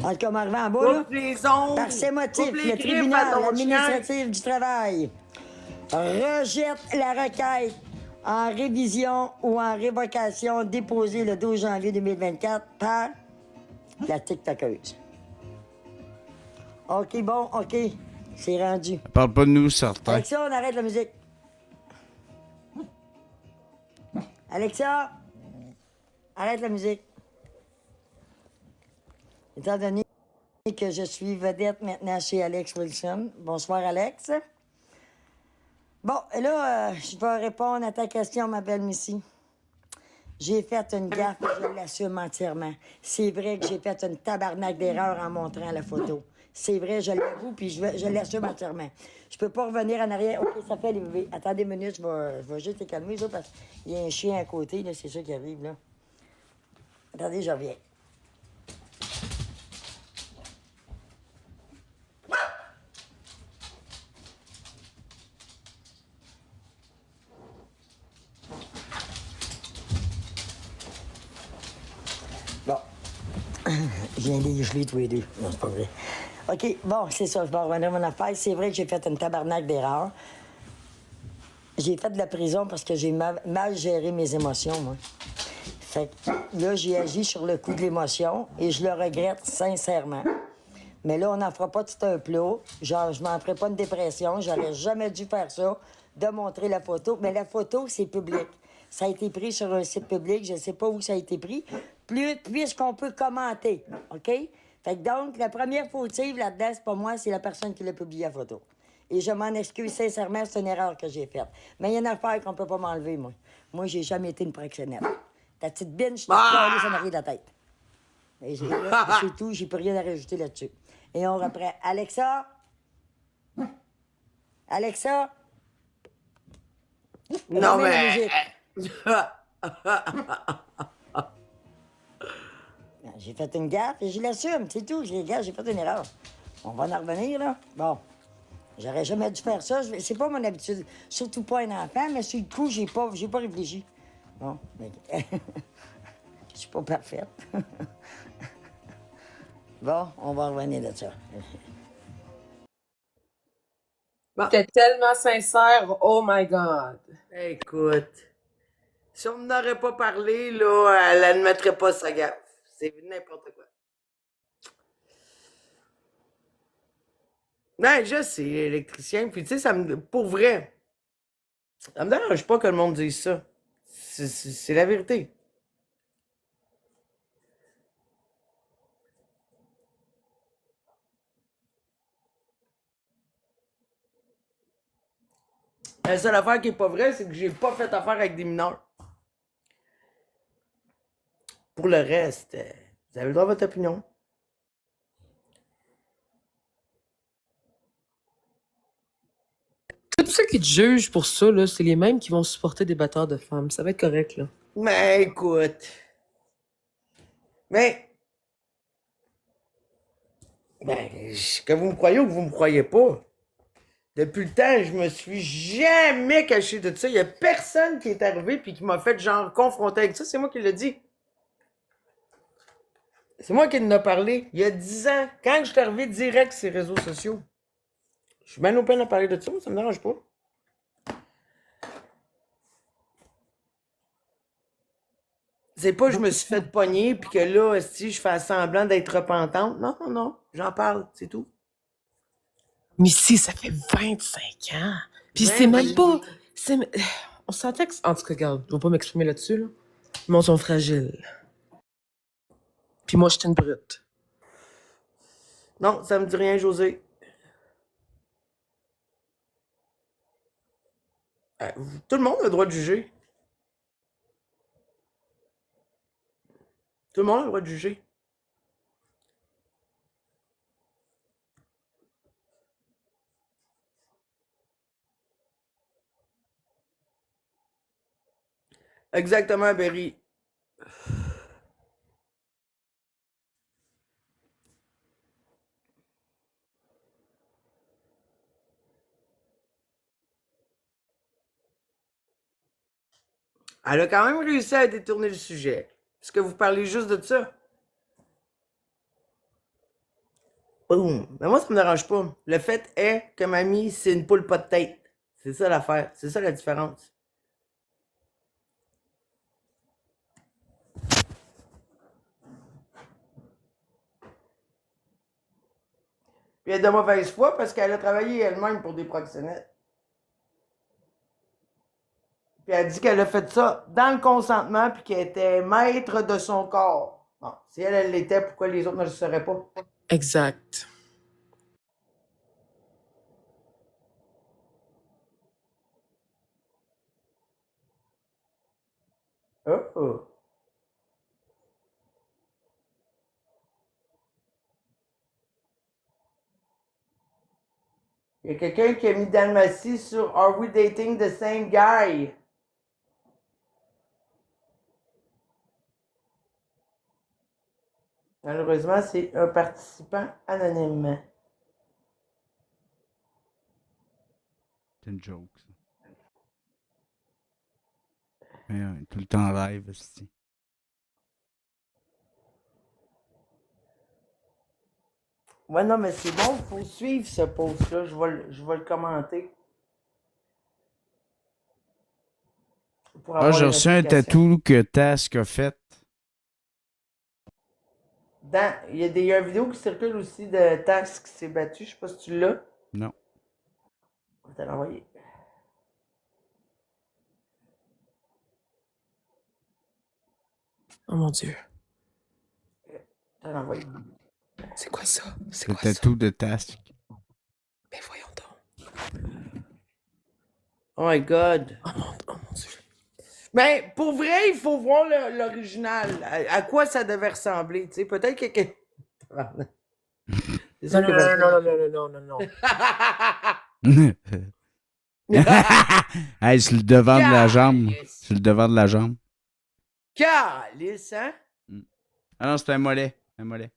En tout cas, on arrivé en bas, là. Coupe les ongles. Par ces motifs, Coupe les le griffes tribunal à ton administratif du travail rejette la requête en révision ou en révocation déposée le 12 janvier 2024 par la TikTokeuse. OK, bon, OK. C'est rendu. Elle parle pas de nous, certains. Alexa, on arrête la musique. Alexa, arrête la musique. Étant donné que je suis vedette maintenant chez Alex Wilson. Bonsoir, Alex. Bon, et là, je vais répondre à ta question, ma belle Missy. J'ai fait une gaffe et je l'assume entièrement. C'est vrai que j'ai fait une tabarnak d'erreur en montrant la photo. C'est vrai, je l'avoue, puis je l'assume entièrement. Je peux pas revenir en arrière. OK, ça fait les bébés. Attendez une minute, je vais juste les calmer, ça, parce qu'il y a un chien à côté, là, c'est ça qui arrive, là. Attendez, je reviens. Bon. Je viens de les geler tous les deux. Non, c'est pas vrai. OK, bon, c'est ça, je vais revenir à mon affaire. C'est vrai que j'ai fait une tabarnak d'erreur. J'ai fait de la prison parce que j'ai mal géré mes émotions, moi. Fait que là, j'ai agi sur le coup de l'émotion et je le regrette sincèrement. Mais là, on n'en fera pas tout un plat. Genre, je m'en ferai pas une dépression. J'aurais jamais dû faire ça, de montrer la photo. Mais la photo, c'est public. Ça a été pris sur un site public. Je sais pas où ça a été pris. Puisqu'on peut commenter, OK? Fait que donc, la première fautive là-dedans, c'est pas moi, c'est la personne qui l'a publié la photo. Et je m'en excuse sincèrement, c'est une erreur que j'ai faite. Mais il y a une affaire qu'on peut pas m'enlever, moi. Moi, j'ai jamais été une proxénète. Ta petite binge, je t'ai collé sur l'arrière de la tête. Et c'est tout, j'ai plus rien à rajouter là-dessus. Et on reprend. Alexa? Alexa? Non, Remets la mais... musique. J'ai fait une gaffe et je l'assume, c'est tout. J'ai fait une erreur. On va en revenir, là. Bon. J'aurais jamais dû faire ça. C'est pas mon habitude. Surtout pas un enfant, mais sur le coup, j'ai pas réfléchi. Bon, mais... Je suis pas parfaite. Bon, on va revenir de ça. T'es tellement sincère, oh my God. Écoute, si on n'aurait pas parlé, là, elle admettrait pas sa gaffe. C'est n'importe quoi. Non, je sais, l'électricien. Puis tu sais, pour vrai, ça me dérange pas que le monde dise ça. C'est la vérité. La seule affaire qui est pas vraie, c'est que j'ai pas fait affaire avec des mineurs. Pour le reste, vous avez le droit à votre opinion. Tous ceux qui te jugent pour ça, là, c'est les mêmes qui vont supporter des batteurs de femmes. Ça va être correct, là. Mais écoute. Mais. Ben, que vous me croyez ou que vous me croyez pas. Depuis le temps, je me suis jamais caché de ça. Il y a personne qui est arrivé puis qui m'a fait genre confronter avec ça. C'est moi qui l'ai dit. C'est moi qui en ai parlé il y a 10 ans, quand je suis arrivé direct sur les réseaux sociaux. Je suis bien open à parler de ça, moi, ça me dérange pas. C'est pas que je me suis fait pogner puis que là, si je fais semblant d'être repentante. Non, non, non. J'en parle, c'est tout. Mais si, ça fait 25 ans. Puis Ben c'est même oui. pas. On sentait que. En tout cas, regarde, je vais pas m'exprimer là-dessus, là. Mais on sont fragiles. Puis moi, j'étais une brute. Non, ça me dit rien, José. Tout le monde a le droit de juger. Tout le monde a le droit de juger. Exactement, Berry. Elle a quand même réussi à détourner le sujet. Est-ce que vous parlez juste de ça? Boum. Mais moi, ça me dérange pas. Le fait est que mamie, c'est une poule pas de tête. C'est ça l'affaire. C'est ça la différence. Puis elle est de mauvaise foi parce qu'elle a travaillé elle-même pour des proxénètes. Puis elle dit qu'elle a fait ça dans le consentement puis qu'elle était maître de son corps. Bon, si elle l'était, pourquoi les autres ne le seraient pas? Exact. Oh, oh. Il y a quelqu'un qui a mis Dalmatie sur Are we dating the same guy? Malheureusement, c'est un participant anonyme. C'est une joke, ça. Tout le temps en rêve, c'est. Ouais, non, mais c'est bon, il faut suivre ce post-là. Je vais le commenter. Pour Ah, avoir j'ai les reçu un notifications. tatou que Task a fait. Il y a une vidéo qui circule aussi de Tax qui s'est battu. Je sais pas si tu l'as. Non. On va te l'envoyer. Oh mon Dieu. Je te l'envoyer. C'est quoi ça? C'est Le quoi ça? tatou de Task. Mais voyons donc. Oh my God. Oh mon Dieu. Mais pour vrai, il faut voir l'original. À quoi ça devait ressembler. Tu sais, peut-être que. C'est sûr Non, que non, non, non. Hey, c'est le devant de la jambe. C'est le devant de la jambe. Calice, hein? Ah non, c'est un mollet. Un mollet.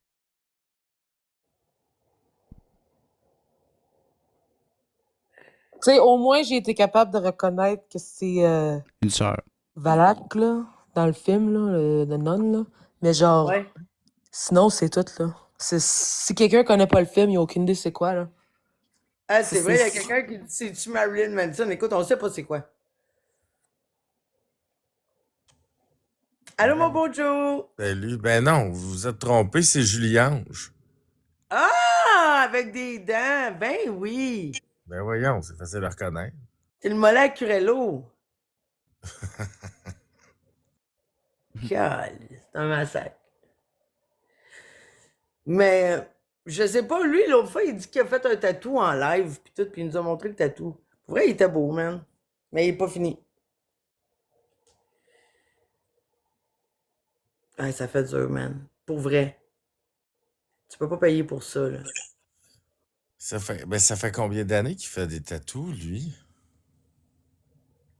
Tu sais, au moins, j'ai été capable de reconnaître que c'est Une sœur. Valak, là, dans le film, là, de Non, là. Mais genre, Ouais. sinon, c'est tout, là. Si quelqu'un connaît pas le film, il a aucune idée c'est quoi, là. Ah, c'est vrai, il y a quelqu'un qui dit c'est-tu Marilyn Manson? Écoute, on sait pas c'est quoi. Allô, mon beau Joe? Salut. Ben non, vous vous êtes trompé, c'est Julie-Ange. Ah, avec des dents. Ben oui. Ben voyons, c'est facile à reconnaître. C'est le mollet à Curello. Calice, c'est un massacre. Mais, je sais pas, lui, l'autre fois, il dit qu'il a fait un tatou en live, puis tout, puis il nous a montré le tatou. Pour vrai, il était beau, man. Mais il est pas fini. Ouais, ça fait dur, man. Pour vrai. Tu peux pas payer pour ça, là. Ça fait combien d'années qu'il fait des tatous, lui?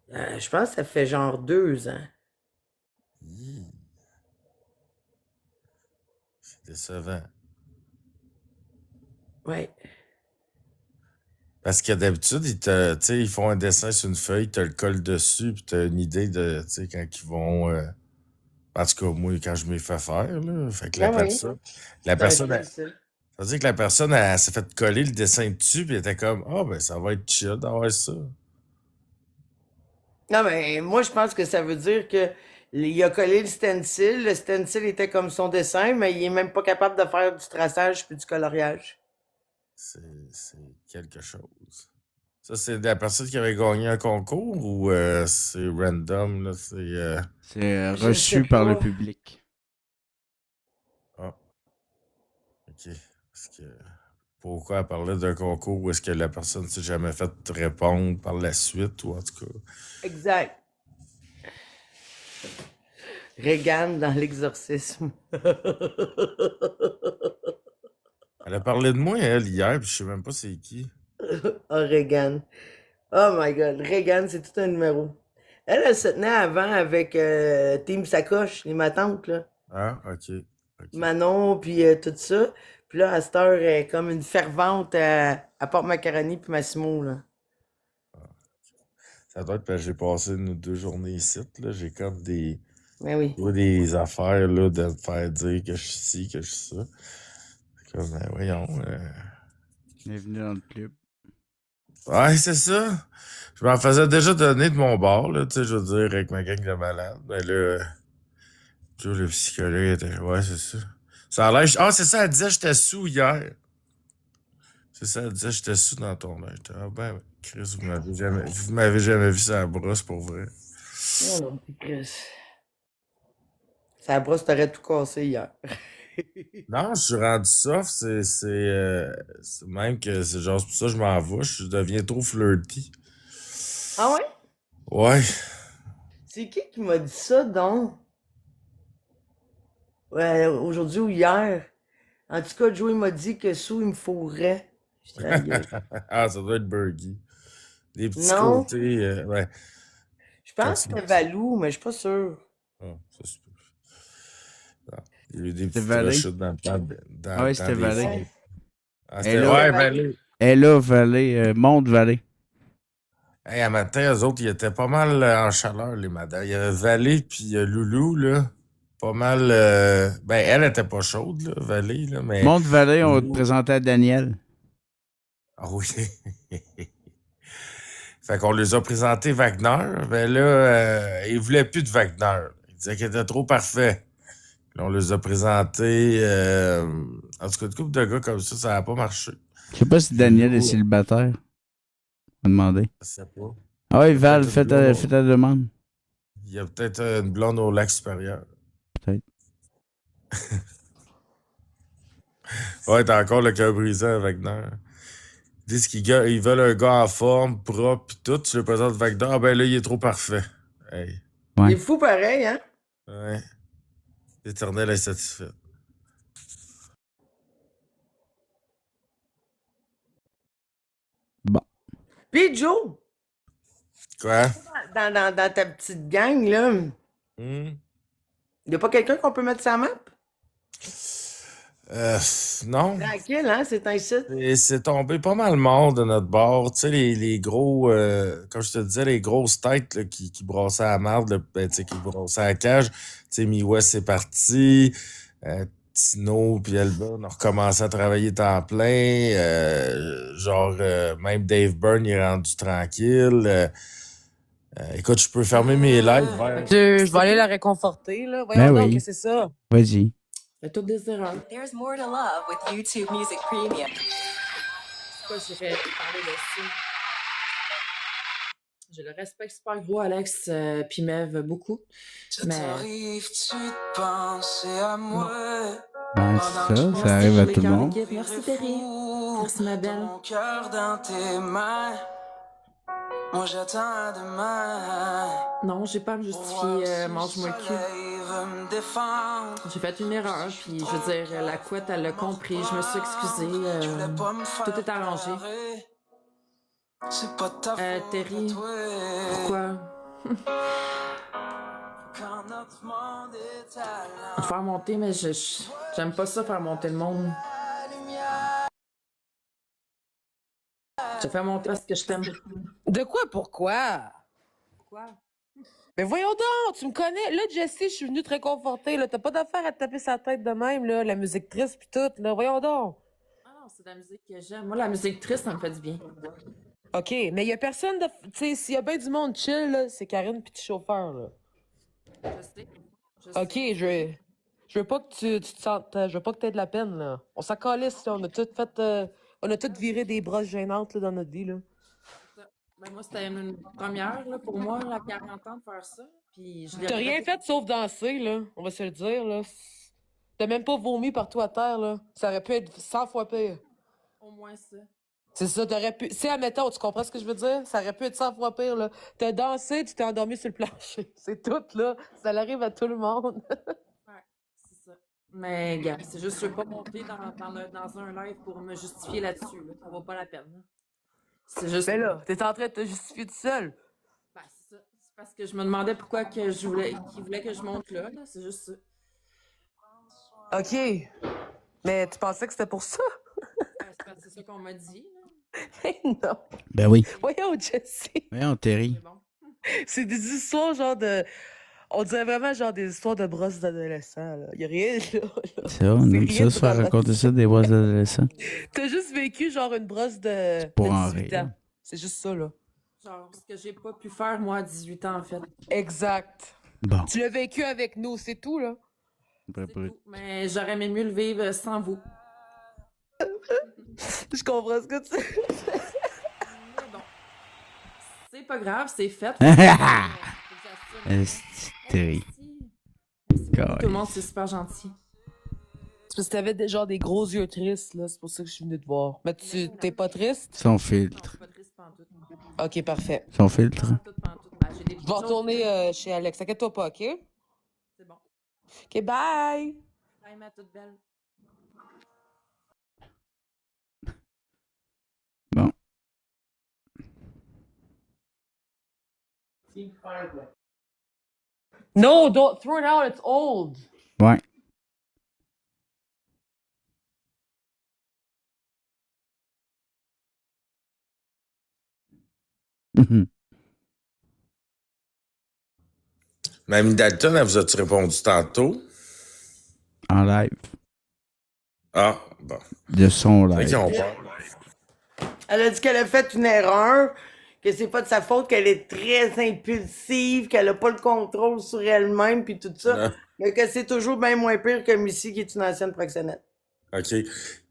Je pense que ça fait genre 2 ans. C'est décevant. Ouais. Parce que d'habitude, tu sais, ils font un dessin sur une feuille, tu le colles dessus, puis tu as une idée de, tu sais, quand ils vont. En tout cas, moi, quand je m'y fais faire, là, fait que Ben oui. la C'est un personne, stencil. ça veut dire que la personne, elle s'est fait coller le dessin dessus, puis elle était comme, ah, ben, ça va être chill d'avoir ça. Non, mais moi, je pense que ça veut dire que il a collé le stencil. Le stencil était comme son dessin, mais il est même pas capable de faire du traçage puis du coloriage. C'est quelque chose. Ça, c'est la personne qui avait gagné un concours ou c'est random, là? C'est Je sais reçu par le pas. public. Ah, ok. Parce que pourquoi elle parlait d'un concours où est-ce que la personne s'est jamais fait répondre par la suite, ou en tout cas. Exact. Regan dans l'exorcisme. Elle a parlé de moi, elle, hier, puis je sais même pas c'est qui. Oh, Regan. Oh my God. Regan, c'est tout un numéro. Elle se tenait avant avec Team Sacoche, les matantes, là. Ah, ok. Manon, puis tout ça. Puis là, à cette heure, elle est comme une fervente à Porte Macaroni puis Massimo, là. Ça doit être parce que j'ai passé une ou 2 journées ici, là. J'ai comme des. Ben oui. Des affaires, là, de me faire dire que je suis ci, que je suis ça. C'est comme, ben, voyons. Bienvenue dans le club. Ouais, c'est ça. Je m'en faisais déjà donner de mon bord, là, tu sais, je veux dire, avec ma gang de malades. Ben là, toujours le psychologue était. Ouais, c'est ça. Ça a l'air. Ah, c'est ça, elle disait que j'étais sous hier. C'est ça, elle disait que j'étais sous dans ton œil. Ah, ben, ouais. Chris, vous m'avez jamais vu sur la brosse pour vrai. Non, non, c'est Chris. Sa brosse t'aurait tout cassé hier. Non, je suis rendu soft, c'est même que c'est genre c'est pour ça que je m'en vais, je deviens trop flirty. Ah ouais? Ouais. C'est qui m'a dit ça, donc? Ouais, aujourd'hui ou hier. En tout cas, Joey m'a dit que Sou, il me fourrait. J'étais, aïe, aïe. Ah, ça doit être Burgie. Des petits Non, côtés, ouais. je pense que c'était Valou, mais je suis pas sûr. Ah, ça se peut. Non, il y a eu des C'était petites Valé. rechutes dans le temps, Ah ouais, c'était des Valé. fêtes. Ah, Elle c'était, est là. ouais, Valé. Elle est là, Vallée. Monte Vallée. Hey, à matin, eux autres, ils étaient pas mal en chaleur, les madames. Il y avait Valé puis Loulou, là. Pas mal. Ben, elle était pas chaude, là, Valé, là, mais. Monte Vallée, on va te Loulou. présenter à Daniel. Ah oui. Fait qu'on les a présenté Wagner. Ben là, ils voulaient plus de Wagner. Ils disaient qu'il était trop parfait. Puis on les a présentés. En tout cas, une couple de gars comme ça n'a pas marché. Je sais pas si Daniel est célibataire. On va demander. Je sais pas. Ah oui, Val, Peut-être fais une blonde ta demande. Il y a peut-être une blonde au lac supérieur. Peut-être. Ouais, t'as encore le cœur brisé à Wagner. Ils disent qu'ils veulent un gars en forme, propre, pis tout. Tu le présentes Wagner. Ah ben là, il est trop parfait. Hey. Il est fou pareil, hein? Ouais. L'éternel insatisfait. Bon. Puis Joe, Quoi? dans ta petite gang, là, y a pas quelqu'un qu'on peut mettre sa map? Non. Tranquille, hein? C'est un site. Et c'est tombé pas mal mort de notre bord. Tu sais, les gros, comme je te disais, les grosses têtes là, qui brassaient à la marde, là, ben, tu sais, qui brassaient à la cage. Tu sais, Mi-West c'est parti. Tino puis Elba, on a recommencé à travailler temps plein. Même Dave Byrne il est rendu tranquille. Écoute, je peux fermer mes lives. Je vais aller la réconforter, là. Voyons Ben donc, oui. que c'est ça. Vas-y. Fais toutes des erreurs. There's more to love with YouTube Music Premium. Pourquoi j'irais parler de ça? Je le respecte super gros, Alex, puis Mev, beaucoup. Mais... T'arrives-tu de penser à moi? Ouais, c'est ça, ça arrive à tout le monde. Merci, Terry. Merci, ma belle. Mon cœur dans tes mains. Moi, j'attends demain. Non, j'ai pas à me justifier, mange-moi le cul. Me défendre. J'ai fait une erreur, puis je veux dire, la couette, elle l'a compris, je me suis excusée. Tout est arrangé. C'est pas ta faute, Terry, pourquoi? Quand notre monde est à Faire monter, mais j'aime pas ça, faire monter le monde. te fais montrer parce que je t'aime. De quoi? Pourquoi? Pourquoi? Mais voyons donc, tu me connais. Là, Jessie, je suis venue te réconforter. Là, t'as pas d'affaire à te taper sa tête de même, là. La musique triste pis tout, là. Voyons donc. Ah non, c'est de la musique que j'aime. Moi, la musique triste, ça me fait du bien. OK, mais y a personne de... Tu sais, s'il y a bien du monde chill, là, c'est Karine pis le chauffeur, là. Je sais. OK, je veux pas que tu te sentes... je veux pas que t'aies de la peine, là. On s'en calisse, là. On a tout fait... on a tout viré des brosses gênantes, là, dans notre vie, là. Ben, moi, c'était une première, là, pour moi, à 40 ans, de faire ça. Puis je l'ai T'as rien fait sauf danser, là. On va se le dire, là. T'as même pas vomi partout à terre, là. Ça aurait pu être 100 fois pire. Au moins ça. C'est ça, t'aurais pu... Si, admettons, tu comprends ce que je veux dire? Ça aurait pu être 100 fois pire, là. T'as dansé, tu t'es endormi sur le plancher. C'est tout, là. Ça arrive à tout le monde. Ouais, c'est ça. Mais, gars, c'est juste, je veux pas monter dans un live pour me justifier là-dessus, là. Ça vaut pas la peine, là. C'est juste... Mais là, t'es en train de te justifier tout seul. Ben, c'est ça. C'est parce que je me demandais pourquoi que qu'il voulait que je monte là. C'est juste ça. OK. Mais tu pensais que c'était pour ça? Ben, c'est ça qu'on m'a dit, là. Mais non. Ben oui. Voyons, Jessie. Voyons, Terry. C'est des histoires genre de... On dirait vraiment genre des histoires de brosses d'adolescents, là. Y a rien, là. Ça, on aime ça, se faire raconter ça des brosses d'adolescents. T'as juste vécu genre une brosse de pour en 18 rire. ans. C'est juste ça, là. Genre, ce que j'ai pas pu faire, moi, à 18 ans, en fait. Exact. Bon. Tu l'as vécu avec nous, c'est tout, là. Mais j'aurais aimé mieux le vivre sans vous. Je comprends ce que tu... Mais bon. C'est pas grave, c'est fait. C'est Terry. Tout le monde, c'est super gentil. C'est parce que t'avais déjà des gros yeux tristes, là. C'est pour ça que je suis venue te voir. Mais tu t'es pas triste? Son filtre. OK, parfait. Son filtre. Je vais retourner chez Alex. T'inquiète-toi pas, OK? C'est bon. OK, bye! Bye, ma toute belle. Bon. No, don't throw it out. It's old. Ouais. Mamie Dalton, elle vous a-tu répondu tantôt? En live. Ah, bon. De son C'est live. qui on parle? Elle a dit qu'elle a fait une erreur, que c'est pas de sa faute, qu'elle est très impulsive, qu'elle a pas le contrôle sur elle-même, puis tout ça. Ah. Mais que c'est toujours bien moins pire que Missy, qui est une ancienne proxénète. OK.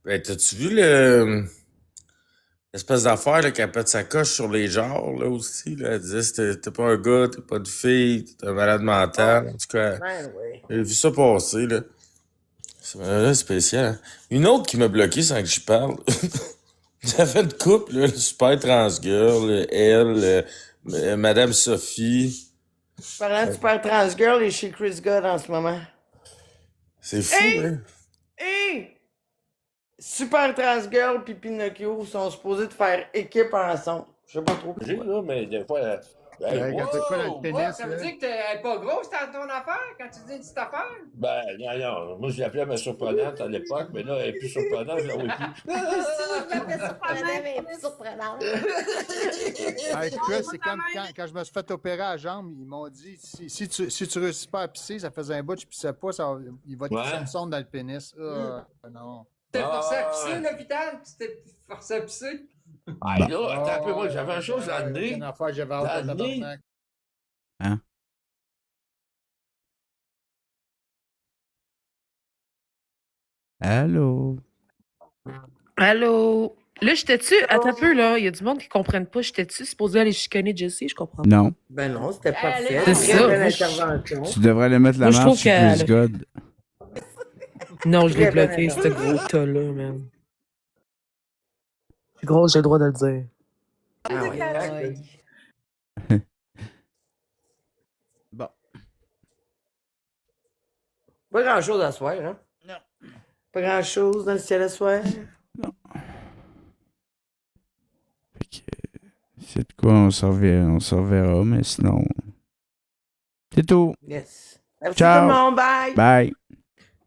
Ben, t'as-tu vu l'espèce d'affaire là, qu'elle pète sa coche sur les genres, là, aussi, là? Elle disait, t'es pas un gars, t'es pas une fille, t'es un malade mental. En tout cas, Ben oui. j'ai vu ça passer, là. C'est spécial. Hein? Une autre qui m'a bloqué sans que j'y parle. J'avais une couple, là, le super transgirl, elle, Madame Sophie. Parlant de super transgirl, elle est chez Chris God en ce moment. C'est fou, Hey! hein? Hey! Super transgirl pis Pinocchio sont supposés de faire équipe ensemble. Je sais pas trop pourquoi. Là, mais des fois, Quand t'as quoi dans le pénis, Ça veut dire que t'es pas grosse dans ton affaire quand tu dis une petite affaire? ben, non, moi, je l'appelais ma surprenante à l'époque, mais là, elle est plus surprenante, je la vois plus. Hey, Chris, c'est comme quand je me suis fait opérer à la jambe, ils m'ont dit si tu réussis pas à pisser, ça faisait un bout, je pissais pas, il va te Ouais. pisser une sonde dans le pénis. Non. T'es forcé à pisser à l'hôpital? Tu t'es forcé à pisser? Ah, là, attends un peu, moi, j'avais une chose dans le nez. Une affaire, j'avais hâte de Dans le nez. tabarnak. Hein? Allô? Allô? Là, j'étais-tu... Attends un peu, là. Il y a du monde qui comprenne pas. J'étais-tu supposé aller chicaner Jessie? Je comprends pas. Non. Ben non, c'était parfait. C'est ça. Belle Moi, intervention. Tu devrais aller mettre la Moi, je marche trouve sur Chris qu'elle- God. Non, je l'ai Très belle bloqué, ce intervention. gros tas-là, man. C'est gros, j'ai le droit de le dire. Ah ouais. Bon. Pas grand-chose à soir, hein? Non. Pas grand-chose dans le ciel à soir. C'est de quoi on s'en reverra, mais sinon. C'est tout. Yes. Merci Ciao. tout le monde, bye! Bye.